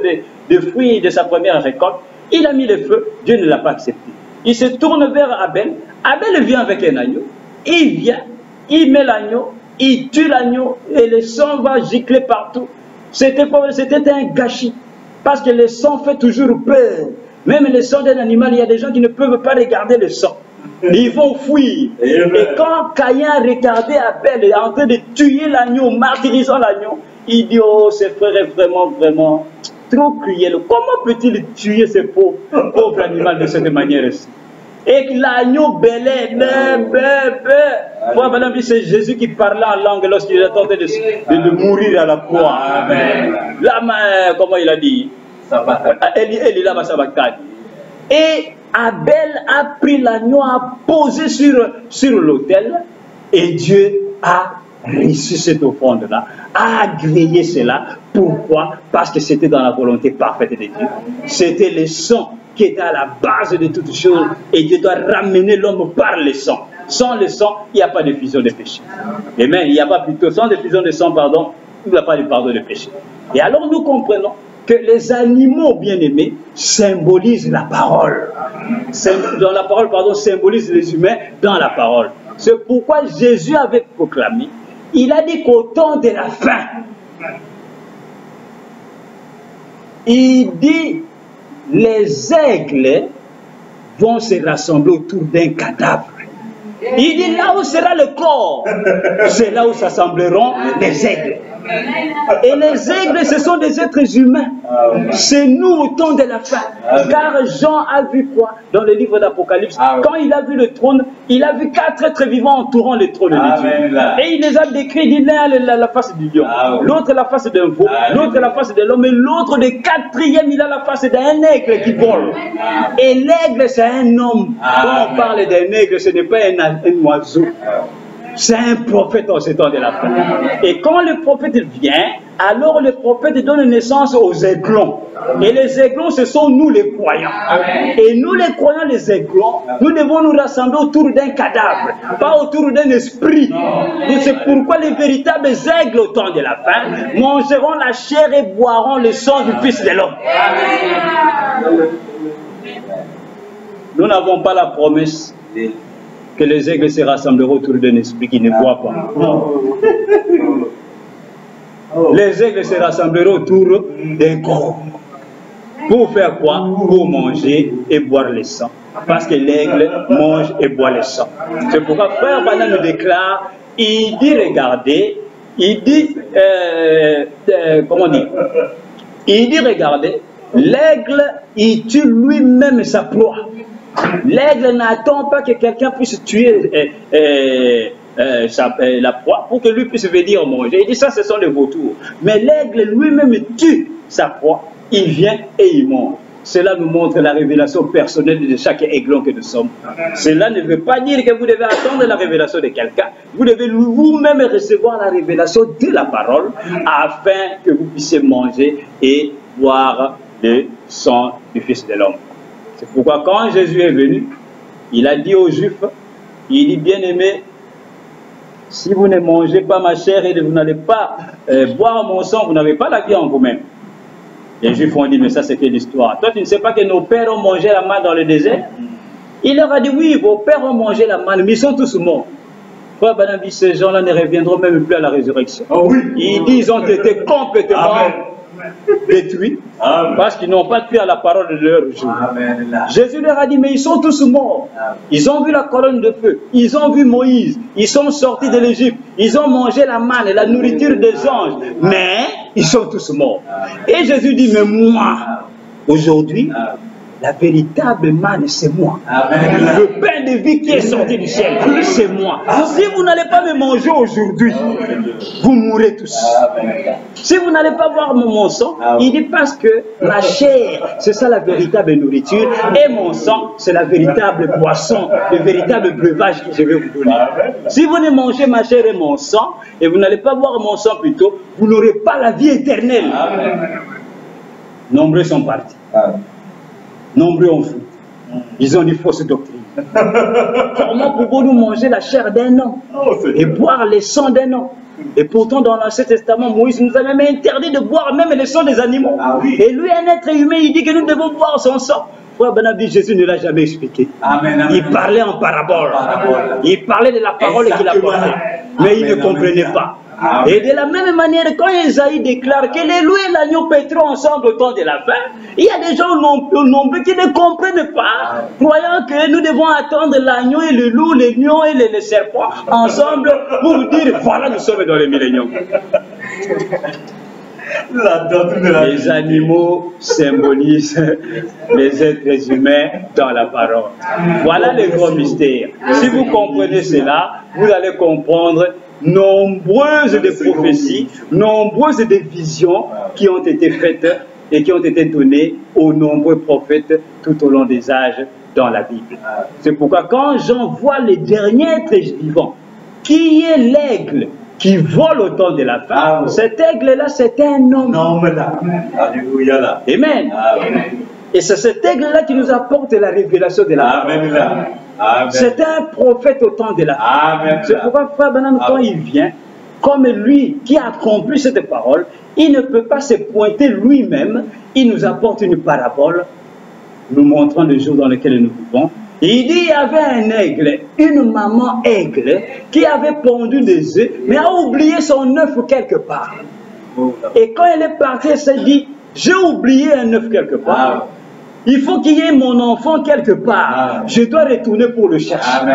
de fruits de sa première récolte. Il a mis le feu, Dieu ne l'a pas accepté. Il se tourne vers Abel. Abel vient avec un agneau. Il vient, il met l'agneau, il tue l'agneau et le sang va gicler partout. C'était un gâchis. Parce que le sang fait toujours peur. Même le sang d'un animal, il y a des gens qui ne peuvent pas regarder le sang. Ils vont fuir. Et quand Caïn a regardé Abel en train de tuer l'agneau, martyrisant l'agneau, il dit, oh, ce frère est vraiment trop cruel. Comment peut-il tuer ce pauvre animal de cette manière-ci? Et l'agneau bêlait, c'est Jésus qui parlait en langue lorsqu'il est tenté de mourir à la croix. Amen. Là, comment il a dit? Et Abel a pris l'agneau, a posé sur l'autel, et Dieu a reçu cette offrande-là, a agréé cela. Pourquoi? Parce que c'était dans la volonté parfaite de Dieu. C'était le sang qui était à la base de toutes choses, et Dieu doit ramener l'homme par le sang. Sans le sang, il n'y a pas de fusion de péché. Amen. Il n'y a pas plutôt, sans diffusion de sang, pardon, il n'y a pas de pardon de péché. Et alors nous comprenons que les animaux bien-aimés symbolisent la parole. Dans la parole, pardon, symbolisent les humains dans la parole. C'est pourquoi Jésus avait proclamé, il a dit qu'au temps de la fin, il dit, les aigles vont se rassembler autour d'un cadavre. Il dit, là où sera le corps, c'est là où s'assembleront les aigles. Et les aigles, ce sont des êtres humains. C'est nous au temps de la fin. Car Jean a vu quoi dans le livre d'Apocalypse? Quand il a vu le trône, il a vu 4 êtres vivants entourant le trône de Dieu. Et il les a décrits. Il dit, l'un la face du lion, l'autre la face d'un veau, l'autre la face de l'homme, et l'autre, le quatrième, il a la face d'un aigle qui vole. Et l'aigle, c'est un homme. Quand on parle d'un aigle, ce n'est pas un oiseau. C'est un prophète en ce temps de la fin. Et quand le prophète vient, alors le prophète donne naissance aux aiglons. Et les aiglons, ce sont nous les croyants. Et nous les croyants, les aiglons, nous devons nous rassembler autour d'un cadavre, pas autour d'un esprit. C'est pourquoi les véritables aigles au temps de la fin mangeront la chair et boiront le sang du Fils de l'homme. Nous n'avons pas la promesse que les aigles se rassembleront autour d'un esprit qui ne voit pas. Les aigles se rassembleront autour d'un corps. Pour faire quoi? Pour manger et boire le sang. Parce que l'aigle mange et boit le sang. C'est pourquoi Frère Branham nous déclare, il dit, regardez, il dit, comment dire? Il dit, regardez, l'aigle, il tue lui-même sa proie. L'aigle n'attend pas que quelqu'un puisse tuer la proie pour que lui puisse venir manger. Il dit ça, ce sont les vautours. Mais l'aigle lui-même tue sa proie. Il vient et il mange. Cela nous montre la révélation personnelle de chaque aiglon que nous sommes. Cela ne veut pas dire que vous devez attendre la révélation de quelqu'un. Vous devez vous-même recevoir la révélation de la parole afin que vous puissiez manger et boire le sang du Fils de l'homme. C'est pourquoi quand Jésus est venu, il a dit aux Juifs, il dit, bien-aimés, si vous ne mangez pas ma chair et vous n'allez pas boire mon sang, vous n'avez pas la vie en vous-même. Les Juifs ont dit, mais ça c'est quelle histoire? Toi tu ne sais pas que nos pères ont mangé la manne dans le désert? Il leur a dit, oui, vos pères ont mangé la manne, mais ils sont tous morts. Frère Branham dit, ces gens-là ne reviendront même plus à la résurrection. Oh oui. Il dit, ils ont été complètement détruits parce qu'ils n'ont pas cru à la parole de leur jour. Jésus leur a dit, mais ils sont tous morts. Ils ont vu la colonne de feu, ils ont vu Moïse, ils sont sortis de l'Égypte, ils ont mangé la manne, la nourriture des anges, mais ils sont tous morts. Et Jésus dit, mais moi, aujourd'hui, la véritable manne, c'est moi. Amen. Le pain de vie qui est sorti du ciel, c'est moi. Si vous n'allez pas me manger aujourd'hui, vous mourrez tous. Si vous n'allez pas boire mon sang, il dit parce que ma chair, c'est ça la véritable nourriture, et mon sang, c'est la véritable boisson, le véritable breuvage que je vais vous donner. Si vous ne mangez ma chair et mon sang, et vous n'allez pas boire mon sang plutôt, vous n'aurez pas la vie éternelle. Nombreux sont partis. Nombreux ont fui. Ils ont des fausses doctrines. Comment pouvons-nous manger la chair d'un homme et boire le sang d'un homme? Et pourtant, dans l'Ancien Testament, Moïse nous a même interdit de boire même le sang des animaux. Et lui, un être humain, il dit que nous devons boire son sang. Frère Benab dit, Jésus ne l'a jamais expliqué. Il parlait en parabole. Il parlait de la parole qu'il apportait. Mais il ne comprenait pas. Et de la même manière, quand Isaïe déclare que les loups et l'agneau paîtront ensemble au temps de la fin, il y a des gens nombreux qui ne comprennent pas, croyant que nous devons attendre l'agneau et le loup, les lions et les serpents ensemble pour dire voilà, nous sommes dans le millénium. Les animaux symbolisent les êtres humains dans la parole. Voilà le grand mystère. Si vous comprenez cela, vous allez comprendre nombreuses de prophéties, nombreuses de visions qui ont été faites et qui ont été données aux nombreux prophètes tout au long des âges dans la Bible. C'est pourquoi quand Jean voit les derniers êtres vivants, qui est l'aigle qui vole au temps de la fin, cet aigle-là, c'est un homme. Alléluia. Amen. Et c'est cet aigle-là qui nous apporte la révélation de la parole. C'est un prophète au temps de la fin. C'est pourquoi Frère Branham, quand il vient, comme lui qui a accompli cette parole, il ne peut pas se pointer lui-même. Il nous apporte une parabole, nous montrant le jour dans lequel nous vivons. Et il dit il y avait un aigle, une maman aigle, qui avait pondu des œufs, mais a oublié son œuf quelque part. Et quand elle est partie, elle s'est dit, j'ai oublié un œuf quelque part. Il faut qu'il y ait mon enfant quelque part. Je dois retourner pour le chercher.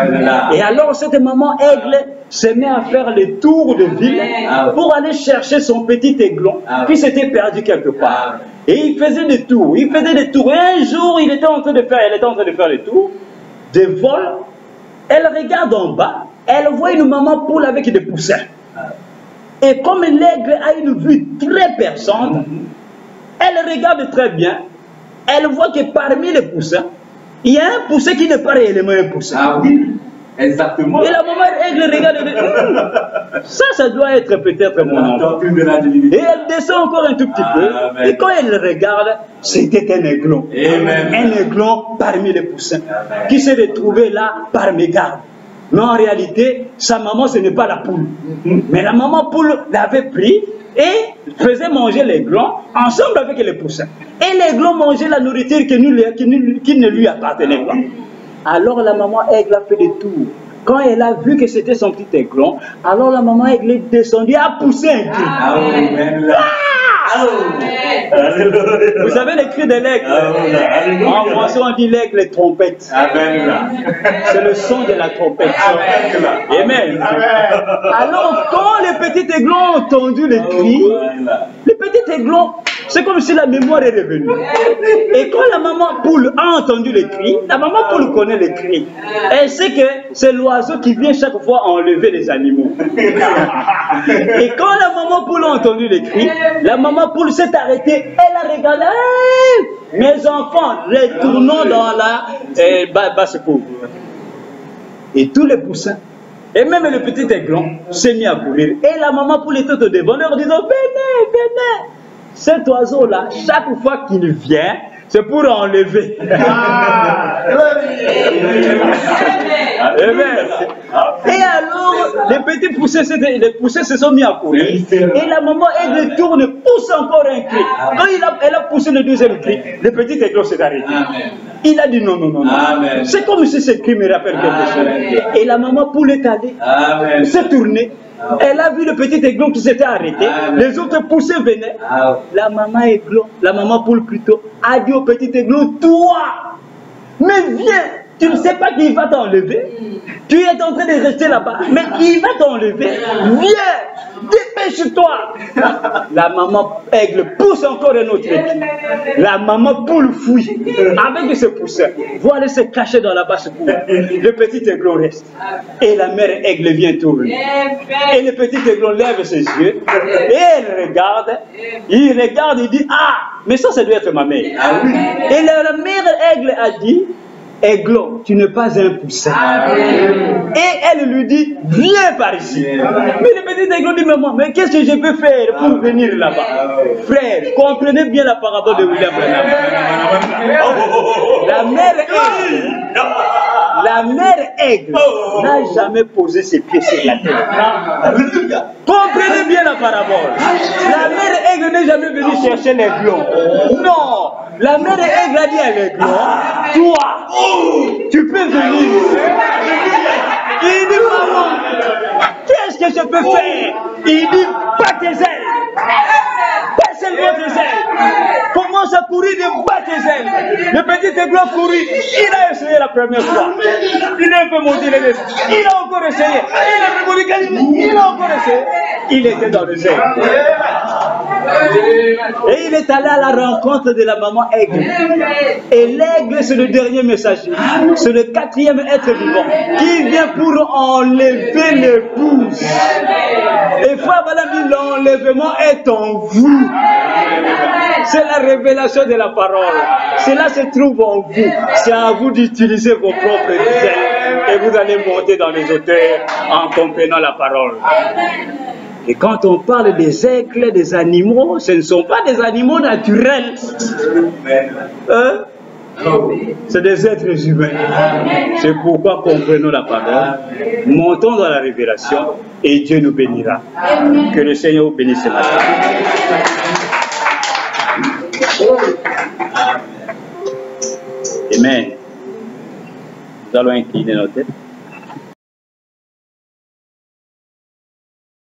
Et alors cette maman aigle se met à faire les tours de ville pour aller chercher son petit aiglon qui s'était perdu quelque part. Et il faisait des tours, il faisait des tours. Et un jour, elle était en train de faire les tours de vol. Elle regarde en bas, elle voit une maman poule avec des poussins. Et comme l'aigle a une vue très perçante, elle regarde très bien. Elle voit que parmi les poussins, il y a un poussin qui n'est pas réellement un poussin. Ah oui, exactement. Et la maman aigle regarde et dit, ça doit être peut-être mon enfant. Et elle descend encore un tout petit peu. Et quand elle regarde, c'était un aiglon. Un aiglon parmi les poussins, qui s'est retrouvé là par mégarde. Mais en réalité, sa maman, ce n'est pas la poule. Mais la maman poule l'avait pris et faisait manger l'aiglon ensemble avec les poussins. Et l'aiglon mangeait la nourriture qui ne lui appartenait pas. Alors la maman aigle a fait des tours. Quand elle a vu que c'était son petit aiglon, alors la maman aigle est descendue, a poussé un cri. Vous savez les cris de l'aigle? En français on dit l'aigle trompette. C'est le son de la trompette. Amen. Alors quand les petits aiglons ont entendu les cris, les petits aiglons, c'est comme si la mémoire est revenue. Et quand la maman poule a entendu les cris, la maman poule connaît les cris. Elle sait que c'est l'oiseau qui vient chaque fois enlever les animaux. Et quand la maman poule a entendu les cris, la maman poule s'est arrêtée. Elle a regardé. Hey, mes enfants, retournons dans la basse-cour. Et tous les poussins, et même le petit aiglon, s'est mis à courir. Et la maman poule était au devant en disant, venez, venez. Cet oiseau-là, chaque fois qu'il vient, c'est pour enlever. Et alors, les petits poussins se sont mis à courir. Et la maman aigle tourne, pousse encore un cri. Quand elle a poussé le deuxième cri, le petit aiglon s'est arrêté. Il a dit non, non, non, non. C'est comme si ce cri me rappelle quelque chose. Et la maman poule est allée, s'est tournée. Elle a vu le petit aiglon qui s'était arrêté. Les autres poussés venaient. La maman poule plutôt, a dit au petit aiglon, toi, mais viens. Tu ne sais pas qu'il va t'enlever. Tu es en train de rester là-bas, mais il va t'enlever. Viens, dépêche-toi. La maman aigle pousse encore un autre cri. La maman poule fouille avec ses poussins. Vous allez se cacher dans la basse cour. Le petit aiglon reste. Et la mère aigle vient tourner. Et le petit aiglon lève ses yeux. Et elle regarde. Il regarde, il dit, ah, mais ça doit être ma mère. Et la mère aigle a dit, aiglon, tu n'es pas un poussin. Et elle lui dit, viens par ici. Mais le petit aiglon dit, mais qu'est-ce que je peux faire pour venir là-bas? Frère, comprenez bien la parabole de William Branham. La mère aigle n'a jamais posé ses pieds sur la terre. Comprenez bien la parabole. La mère aigle n'est jamais venue chercher l'aiglon. Non. La mère aigle a dit à l'aiglon, toi, tu peux venir. Il dit, maman, qu'est-ce que je peux faire? Il dit, bats tes ailes. Baisse tes ailes. Commence à courir et bat tes ailes. Le petit aiglon couru. Il a essayé la première fois. Il a un peu monté les ailes. Il a encore essayé. Il a un peu monté. Il a encore essayé. Il était dans les ailes. Et il est allé à la rencontre de la maman aigle. Et l'aigle, c'est le dernier messager. C'est le quatrième être vivant qui vient pour enlever l'épouse. Et frère, madame, l'enlèvement est en vous. C'est la révélation de la parole. Cela se trouve en vous. C'est à vous d'utiliser vos propres ailes. Et vous allez monter dans les hauteurs en comprenant la parole. Et quand on parle des aigles, des animaux, ce ne sont pas des animaux naturels. Hein? C'est des êtres humains. C'est pourquoi comprenons la parole, montons dans la révélation et Dieu nous bénira. Que le Seigneur vous bénisse ce matin. Amen. Nous allons incliner nos têtes.